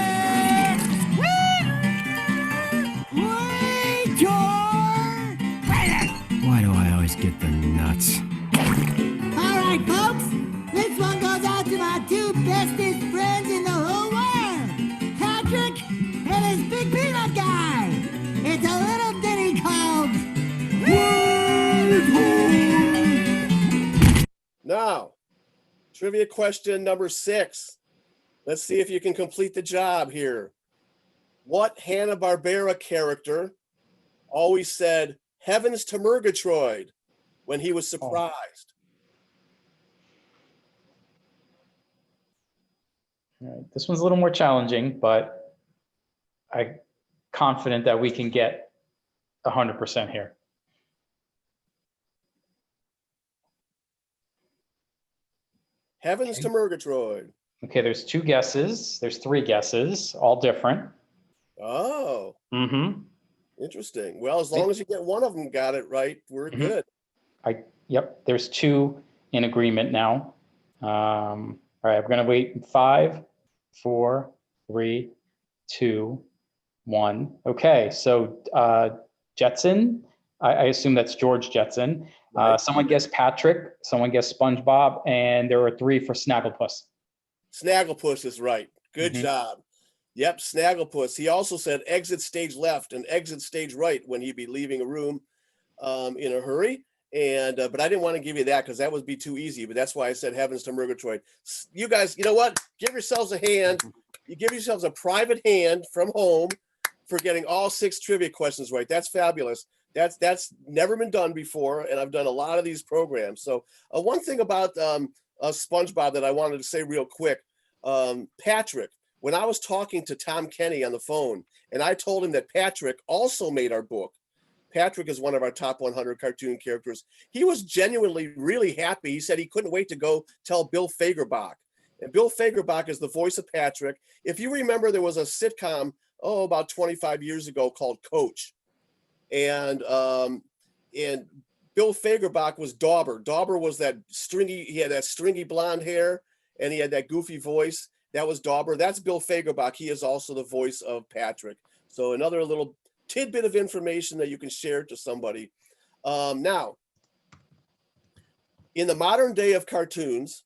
Why do I always get the nuts?
All right, folks. This one goes out to my 2 bestest friends in the whole world. Patrick and his big peanut guy. It's a little ditty called...
Now, trivia question number 6. Let's see if you can complete the job here. What Hanna-Barbera character always said, "Heavens to Murgatroyd," when he was surprised?
All right, this one's a little more challenging, but I'm confident that we can get 100% here.
Heavens to Murgatroyd.
Okay, there's 2 guesses. There's 3 guesses, all different.
Oh,
Mm-hmm.
interesting. Well, as long as you get one of them got it right, we're good.
Yep, there's 2 in agreement now. All right, I'm gonna wait 5, 4, 3, 2, 1. Okay, so Jetson, I assume that's George Jetson. Someone guessed Patrick, someone guessed SpongeBob, and there were 3 for Snagglepuss.
Snagglepuss is right. Good job. Yep, Snagglepuss. He also said exit stage left and exit stage right when he'd be leaving a room in a hurry. And but I didn't want to give you that because that would be too easy. But that's why I said Heavens to Murgatroyd. You guys, you know what? Give yourselves a hand. You give yourselves a private hand from home for getting all 6 trivia questions right. That's fabulous. That's never been done before, and I've done a lot of these programs. So one thing about SpongeBob that I wanted to say real quick, Patrick. When I was talking to Tom Kenny on the phone, and I told him that Patrick also made our book. Patrick is one of our top 100 cartoon characters. He was genuinely really happy. He said he couldn't wait to go tell Bill Fagerbach. And Bill Fagerbach is the voice of Patrick. If you remember, there was a sitcom, about 25 years ago called Coach. And Bill Fagerbach was Dauber. Dauber was that he had that stringy blonde hair, and he had that goofy voice. That was Dauber. That's Bill Fagerbach. He is also the voice of Patrick. So another little tidbit of information that you can share to somebody. Now, In the modern day of cartoons,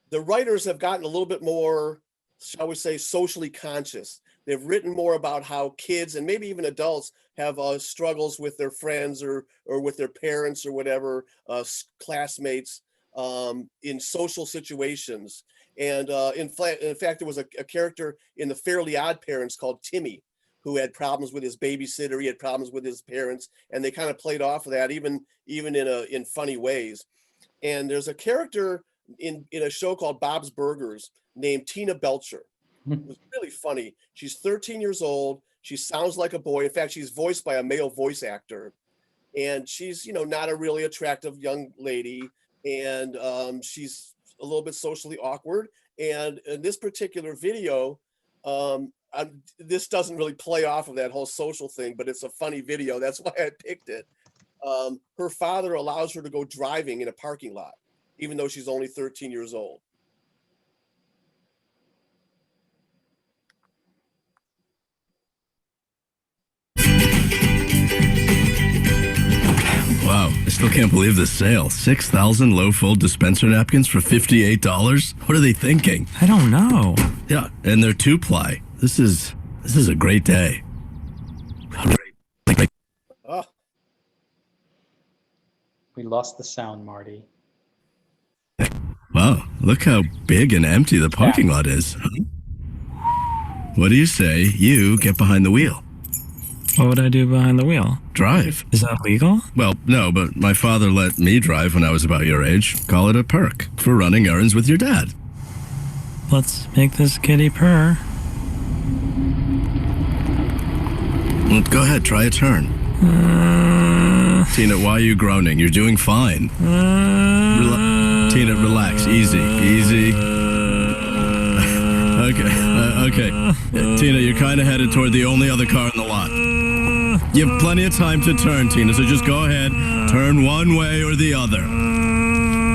the writers have gotten a little bit more, shall we say, socially conscious. They've written more about how kids and maybe even adults have struggles with their friends or with their parents or whatever, classmates, in social situations. And in fact, there was a character in the Fairly Odd Parents called Timmy, who had problems with his babysitter. He had problems with his parents, and they kind of played off of that, even in funny ways. And there's a character in a show called Bob's Burgers named Tina Belcher. It was really funny. She's 13 years old. She sounds like a boy. In fact, she's voiced by a male voice actor. And she's, not a really attractive young lady. And she's a little bit socially awkward. And in this particular video, this doesn't really play off of that whole social thing, but it's a funny video. That's why I picked it. Her father allows her to go driving in a parking lot, even though she's only 13 years old.
Wow, I still can't believe this sale. 6,000 low-fold dispenser napkins for $58? What are they thinking?
I don't know.
Yeah, and they're 2-ply. This is a great day.
We lost the sound, Marty.
Wow, look how big and empty the parking lot is. What do you say you get behind the wheel?
What would I do behind the wheel?
Drive.
Is that legal?
Well, no, but my father let me drive when I was about your age. Call it a perk for running errands with your dad.
Let's make this kitty purr.
Well, go ahead, try a turn. Tina, why are you groaning? You're doing fine. Tina, relax. Easy. Okay. Tina, you're kind of headed toward the only other car in the lot. You have plenty of time to turn, Tina, so just go ahead. Turn one way or the other.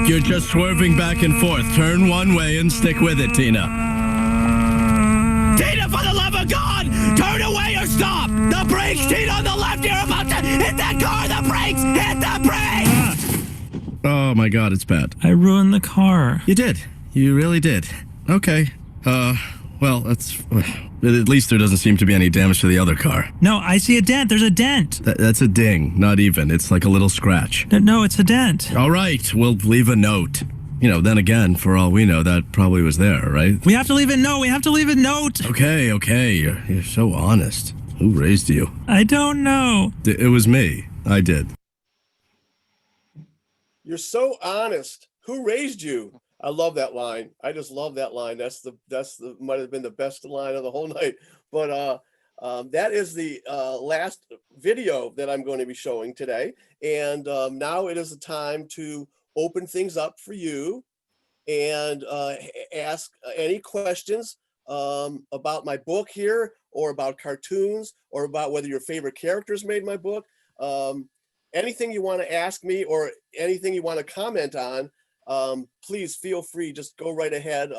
You're just swerving back and forth. Turn one way and stick with it, Tina.
Tina, for the love of God, turn away or stop! The brakes, Tina, on the left, you're about to hit that car! The brakes! Hit the brakes!
Oh my God, it's bad.
I ruined the car.
You did. You really did. Okay. Well, that's... At least there doesn't seem to be any damage to the other car.
No, I see a dent. There's a dent.
That's a ding, not even. It's like a little scratch.
No, it's a dent.
All right, we'll leave a note. Then again, for all we know, that probably was there, right?
We have to leave a note. We have to leave a note.
Okay. You're so honest. Who raised you?
I don't know.
It was me. I did.
You're so honest. Who raised you? I love that line. I just love that line. That's the might have been the best line of the whole night. But that is the last video that I'm going to be showing today. And now it is the time to open things up for you and ask any questions about my book here, or about cartoons, or about whether your favorite characters made my book. Anything you want to ask me or anything you want to comment on, please feel free. Just go right ahead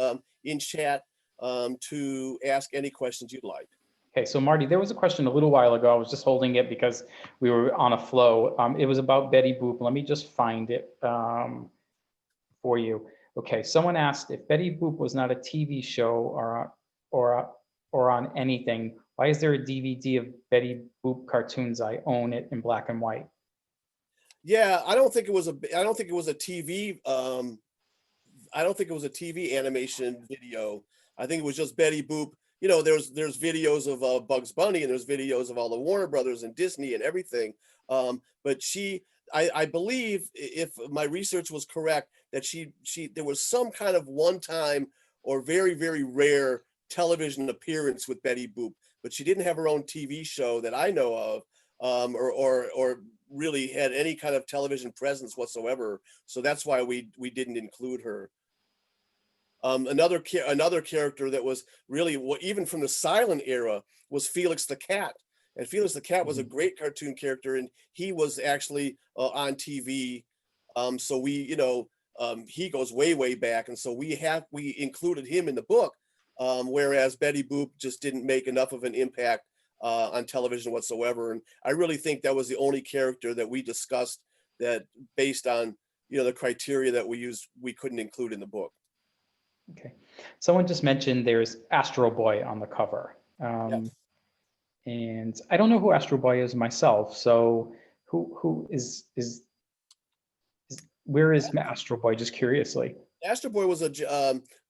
in chat to ask any questions you'd like.
Okay, so Marty, there was a question a little while ago. I was just holding it because we were on a flow. It was about Betty Boop. Let me just find it for you. Okay, someone asked if Betty Boop was not a TV show or on anything, why is there a DVD of Betty Boop cartoons? I own it in black and white.
Yeah, I don't think it was a TV. I don't think it was a TV animation video. I think it was just Betty Boop. There's videos of Bugs Bunny, and there's videos of all the Warner Brothers and Disney and everything. But I believe, if my research was correct, that there was some kind of one-time or very, very rare television appearance with Betty Boop, but she didn't have her own TV show that I know of, or really had any kind of television presence whatsoever. So that's why we didn't include her. Another character that was really, even from the silent era, was Felix the Cat. And Felix the Cat was a great cartoon character, and he was actually on TV. So he goes way, way back. And so we included him in the book, whereas Betty Boop just didn't make enough of an impact on television whatsoever. And I really think that was the only character that we discussed that based on, the criteria that we couldn't include in the book.
Okay. Someone just mentioned there's Astro Boy on the cover.
Yes.
And I don't know who Astro Boy is myself. So who is where is Astro Boy? Just curiously.
Astro Boy was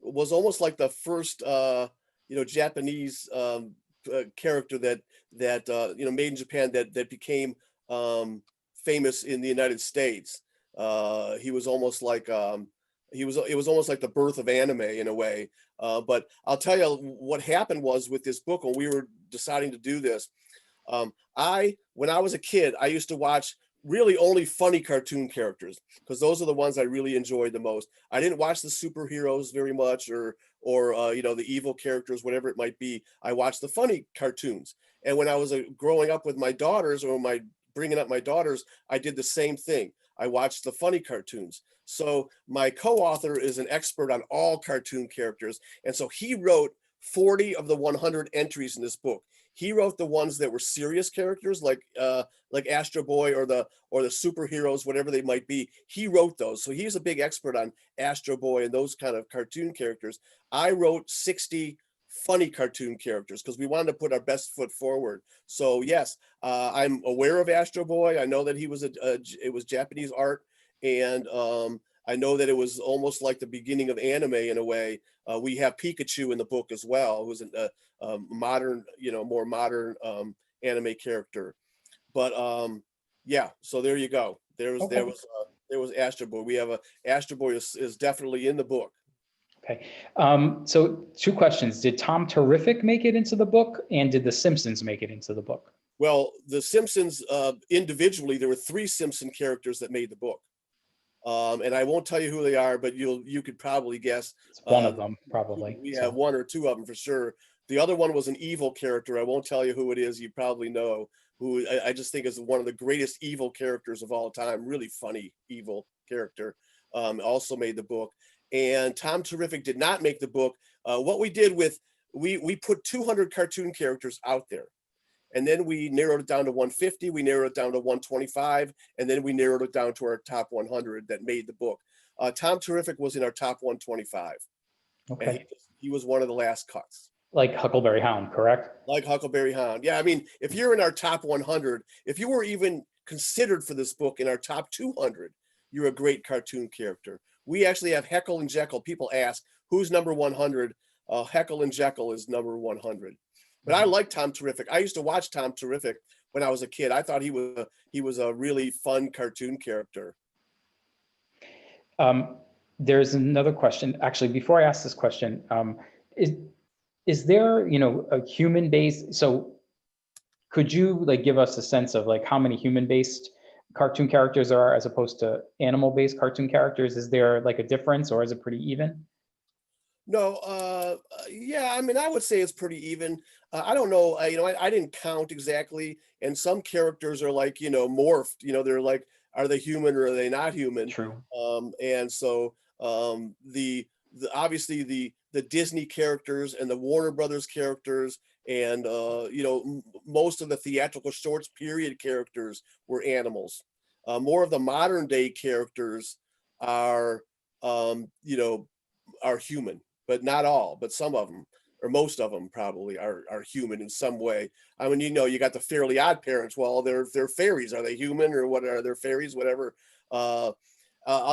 was almost like the first Japanese character that made in Japan that became famous in the United States. He was almost like it was almost like the birth of anime in a way. But I'll tell you what happened was with this book when we were deciding to do this. When I was a kid, I used to watch really only funny cartoon characters because those are the ones I really enjoyed the most. I didn't watch the superheroes very much or the evil characters, whatever it might be. I watched the funny cartoons. And when I was growing up with my daughters or bringing up my daughters, I did the same thing. I watched the funny cartoons. So my co-author is an expert on all cartoon characters. And so he wrote 40 of the 100 entries in this book. He wrote the ones that were serious characters like Astro Boy or the superheroes, whatever they might be. He wrote those. So he's a big expert on Astro Boy and those kind of cartoon characters. I wrote 60 funny cartoon characters because we wanted to put our best foot forward. So yes, I'm aware of Astro Boy. I know that he was it was Japanese art, and I know that it was almost like the beginning of anime in a way. We have Pikachu in the book as well, who's a modern, more modern anime character. But yeah, so there you go. There was Astro Boy. We have Astro Boy is definitely in the book.
Okay. So 2 questions. Did Tom Terrific make it into the book, and did The Simpsons make it into the book?
Well, The Simpsons individually, there were 3 Simpson characters that made the book. And I won't tell you who they are, but you could probably guess.
It's one of them, probably.
We have 1 or 2 of them for sure. The other one was an evil character. I won't tell you who it is. You probably know who. I just think is one of the greatest evil characters of all time. Really funny evil character. Also made the book. And Tom Terrific did not make the book. What we did we put 200 cartoon characters out there. And then we narrowed it down to 150, we narrowed it down to 125, and then we narrowed it down to our top 100 that made the book. Tom Terrific was in our top 125.
Okay.
And he was one of the last cuts.
Like Huckleberry Hound, correct?
Like Huckleberry Hound. Yeah, I mean, if you're in our top 100, if you were even considered for this book in our top 200, you're a great cartoon character. We actually have Heckle and Jekyll. People ask, who's number 100? Heckle and Jekyll is number 100. But I like Tom Terrific. I used to watch Tom Terrific when I was a kid. I thought he was a really fun cartoon character.
There's another question. Actually, before I ask this question, is there a human based? So could you give us a sense of how many human based cartoon characters there are as opposed to animal based cartoon characters? Is there a difference, or is it pretty even?
No, yeah, I mean, I would say it's pretty even. I don't know, I didn't count exactly, and some characters are morphed, they're like, are they human or are they not human?
True.
And so the obviously the Disney characters and the Warner Brothers characters and most of the theatrical shorts period characters were animals. More of the modern day characters are human. But not all, but some of them, or most of them probably are human in some way. I mean, you got the Fairly Odd Parents. Well, they're fairies. Are they human, or what are they, fairies, whatever? I'll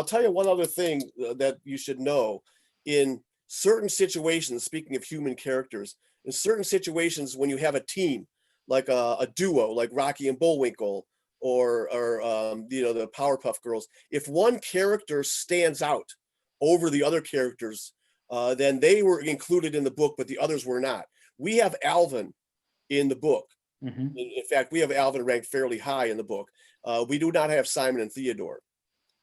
tell you one other thing that you should know. In certain situations, speaking of human characters, in certain situations when you have a team, like a duo, like Rocky and Bullwinkle, or the Powerpuff Girls, if one character stands out over the other characters, then they were included in the book, but the others were not. We have Alvin in the book.
Mm-hmm.
In fact, we have Alvin ranked fairly high in the book. We do not have Simon and Theodore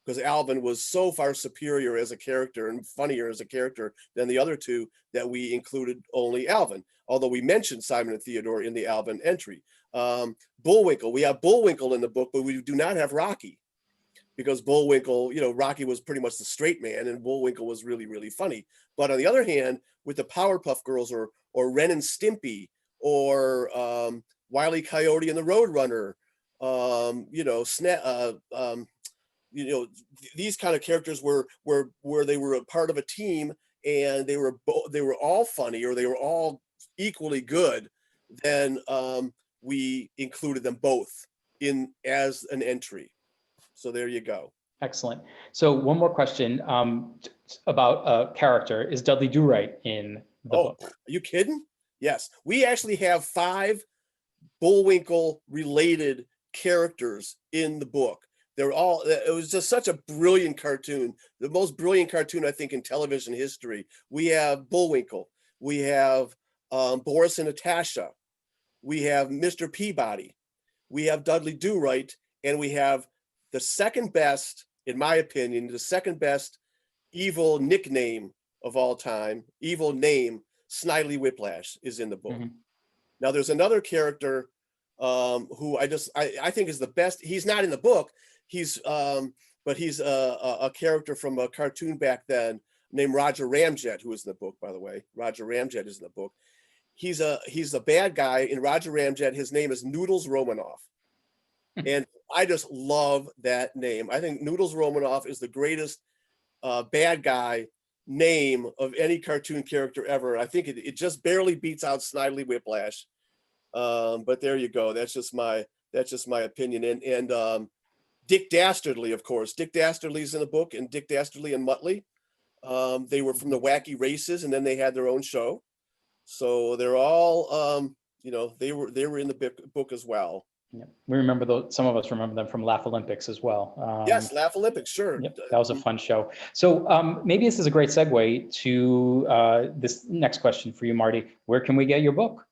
because Alvin was so far superior as a character and funnier as a character than the other two that we included only Alvin, although we mentioned Simon and Theodore in the Alvin entry. Bullwinkle, we have Bullwinkle in the book, but we do not have Rocky. Because Bullwinkle, Rocky was pretty much the straight man, and Bullwinkle was really, really funny. But on the other hand, with the Powerpuff Girls or Ren and Stimpy or Wile E. Coyote and the Roadrunner, these kind of characters where they were a part of a team and they were all funny or they were all equally good, then we included them both in as an entry. So there you go.
Excellent. So one more question about a character. Is Dudley Do-Right in the book?
Are you kidding? Yes. We actually have 5 Bullwinkle related characters in the book. It was just such a brilliant cartoon. The most brilliant cartoon, I think, in television history. We have Bullwinkle. We have Boris and Natasha. We have Mr. Peabody. We have Dudley Do-Right. And we have the second best, in my opinion, the second best evil nickname of all time, evil name, Snidely Whiplash, is in the book. Mm-hmm. Now there's another character who I think is the best. He's not in the book. But he's a character from a cartoon back then named Roger Ramjet, who is in the book, by the way. Roger Ramjet is in the book. He's a bad guy in Roger Ramjet. His name is Noodles Romanoff. And I just love that name. I think Noodles Romanoff is the greatest bad guy name of any cartoon character ever. I think it just barely beats out Snidely Whiplash. But there you go. That's just my opinion. And Dick Dastardly, of course. Dick Dastardly's in the book, and Dick Dastardly and Muttley. They were from the Wacky Races, and then they had their own show. So they're all, they were in the book as well.
Yeah. We remember some of us remember them from Laugh Olympics as well.
Yes, Laugh Olympics, sure.
Yep, that was a fun show. So maybe this is a great segue to this next question for you, Marty. Where can we get your book?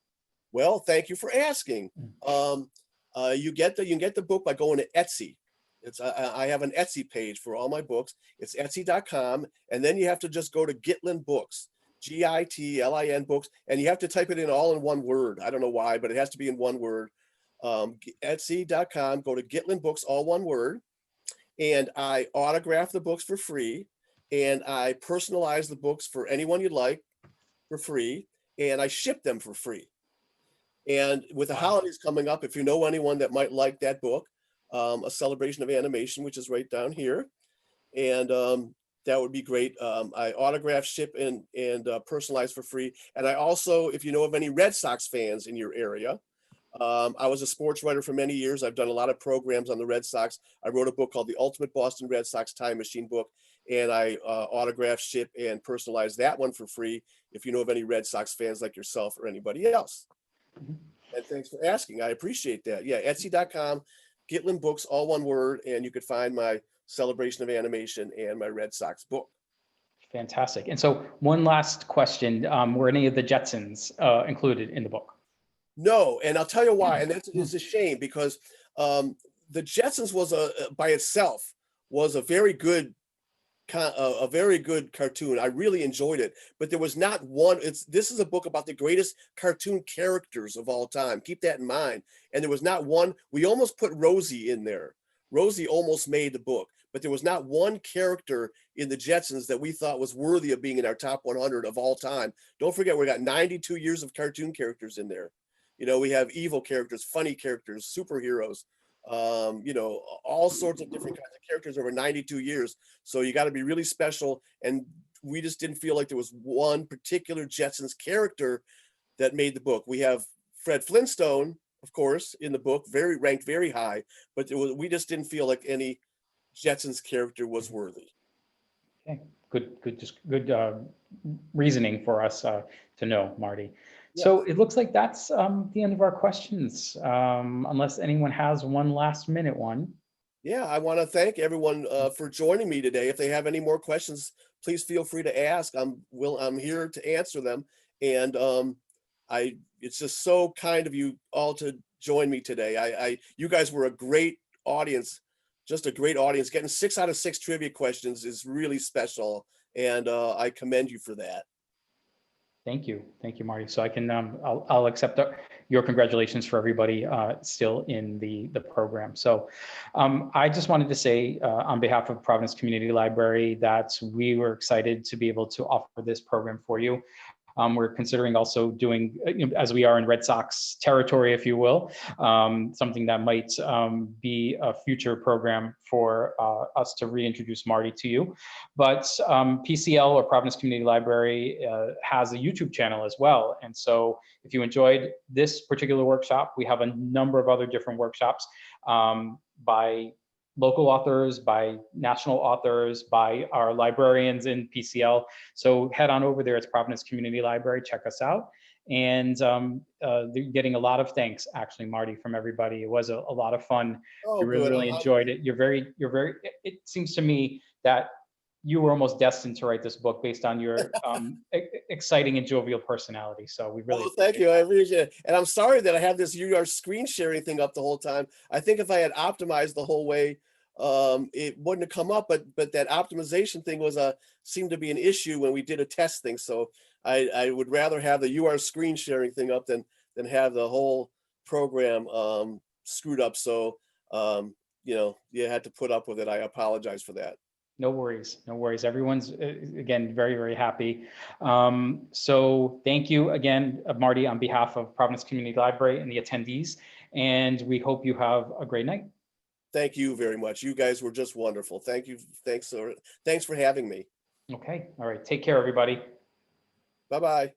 Well, thank you for asking. You can get the book by going to Etsy. I have an Etsy page for all my books. It's etsy.com, and then you have to just go to Gitlin Books, Gitlin Books, and you have to type it in all in one word. I don't know why, but it has to be in one word. Etsy.com, go to Gitlin Books, all one word, and I autograph the books for free, and I personalize the books for anyone you'd like for free, and I ship them for free. And with the holidays coming up, if you know anyone that might like that book, A Celebration of Animation, which is right down here, and that would be great. I autograph, ship, and personalize for free. And I also, if you know of any Red Sox fans in your area, I was a sports writer for many years. I've done a lot of programs on the Red Sox. I wrote a book called The Ultimate Boston Red Sox Time Machine Book, and I autograph, ship, and personalize that one for free if you know of any Red Sox fans like yourself or anybody else. And thanks for asking. I appreciate that. Yeah, Etsy.com, Gitlin Books, all one word, and you could find my Celebration of Animation and my Red Sox book.
Fantastic. And so one last question, were any of the Jetsons included in the book?
No, and I'll tell you why, and it's a shame because the Jetsons was by itself was a very good cartoon. I really enjoyed it, but there was not one. This is a book about the greatest cartoon characters of all time. Keep that in mind. And there was not one. We almost put Rosie in there. Rosie almost made the book, but there was not one character in the Jetsons that we thought was worthy of being in our top 100 of all time. Don't forget, we got 92 years of cartoon characters in there. We have evil characters, funny characters, superheroes, all sorts of different kinds of characters over 92 years. So you got to be really special. And we just didn't feel like there was one particular Jetsons character that made the book. We have Fred Flintstone, of course, in the book, ranked very high, but we just didn't feel like any Jetsons character was worthy.
Okay, good reasoning for us to know, Marty. So it looks like that's the end of our questions, unless anyone has one last minute one.
Yeah, I want to thank everyone for joining me today. If they have any more questions, please feel free to ask. I'm here to answer them. And it's just so kind of you all to join me today. You guys were a great audience, just a great audience. Getting 6 out of 6 trivia questions is really special, and I commend you for that.
Thank you, Marty. So I can, I'll accept your congratulations for everybody still in the program. So I just wanted to say on behalf of Providence Community Library that we were excited to be able to offer this program for you. We're considering also doing, as we are in Red Sox territory, if you will, something that might be a future program for us to reintroduce Marty to you. But PCL, or Providence Community Library, has a YouTube channel as well. And so if you enjoyed this particular workshop, we have a number of other different workshops by local authors, by national authors, by our librarians in PCL. So head on over there. It's Providence Community Library. Check us out. And they're getting a lot of thanks, actually, Marty, from everybody. It was a lot of fun.
Oh,
We really,
good.
really enjoyed it. It seems to me that you were almost destined to write this book based on your exciting and jovial personality. So we really
thank you. I appreciate it. And I'm sorry that I have this UR screen sharing thing up the whole time. I think if I had optimized the whole way, it wouldn't have come up. But that optimization thing was seemed to be an issue when we did a test thing. So I would rather have the UR screen sharing thing up than have the whole program screwed up. So you had to put up with it. I apologize for that.
No worries, no worries. Everyone's, again, very, very happy. So thank you again, Marty, on behalf of Providence Community Library and the attendees, and we hope you have a great night.
Thank you very much. You guys were just wonderful. Thank you. Thanks for having me.
Okay, all right. Take care, everybody.
Bye-bye.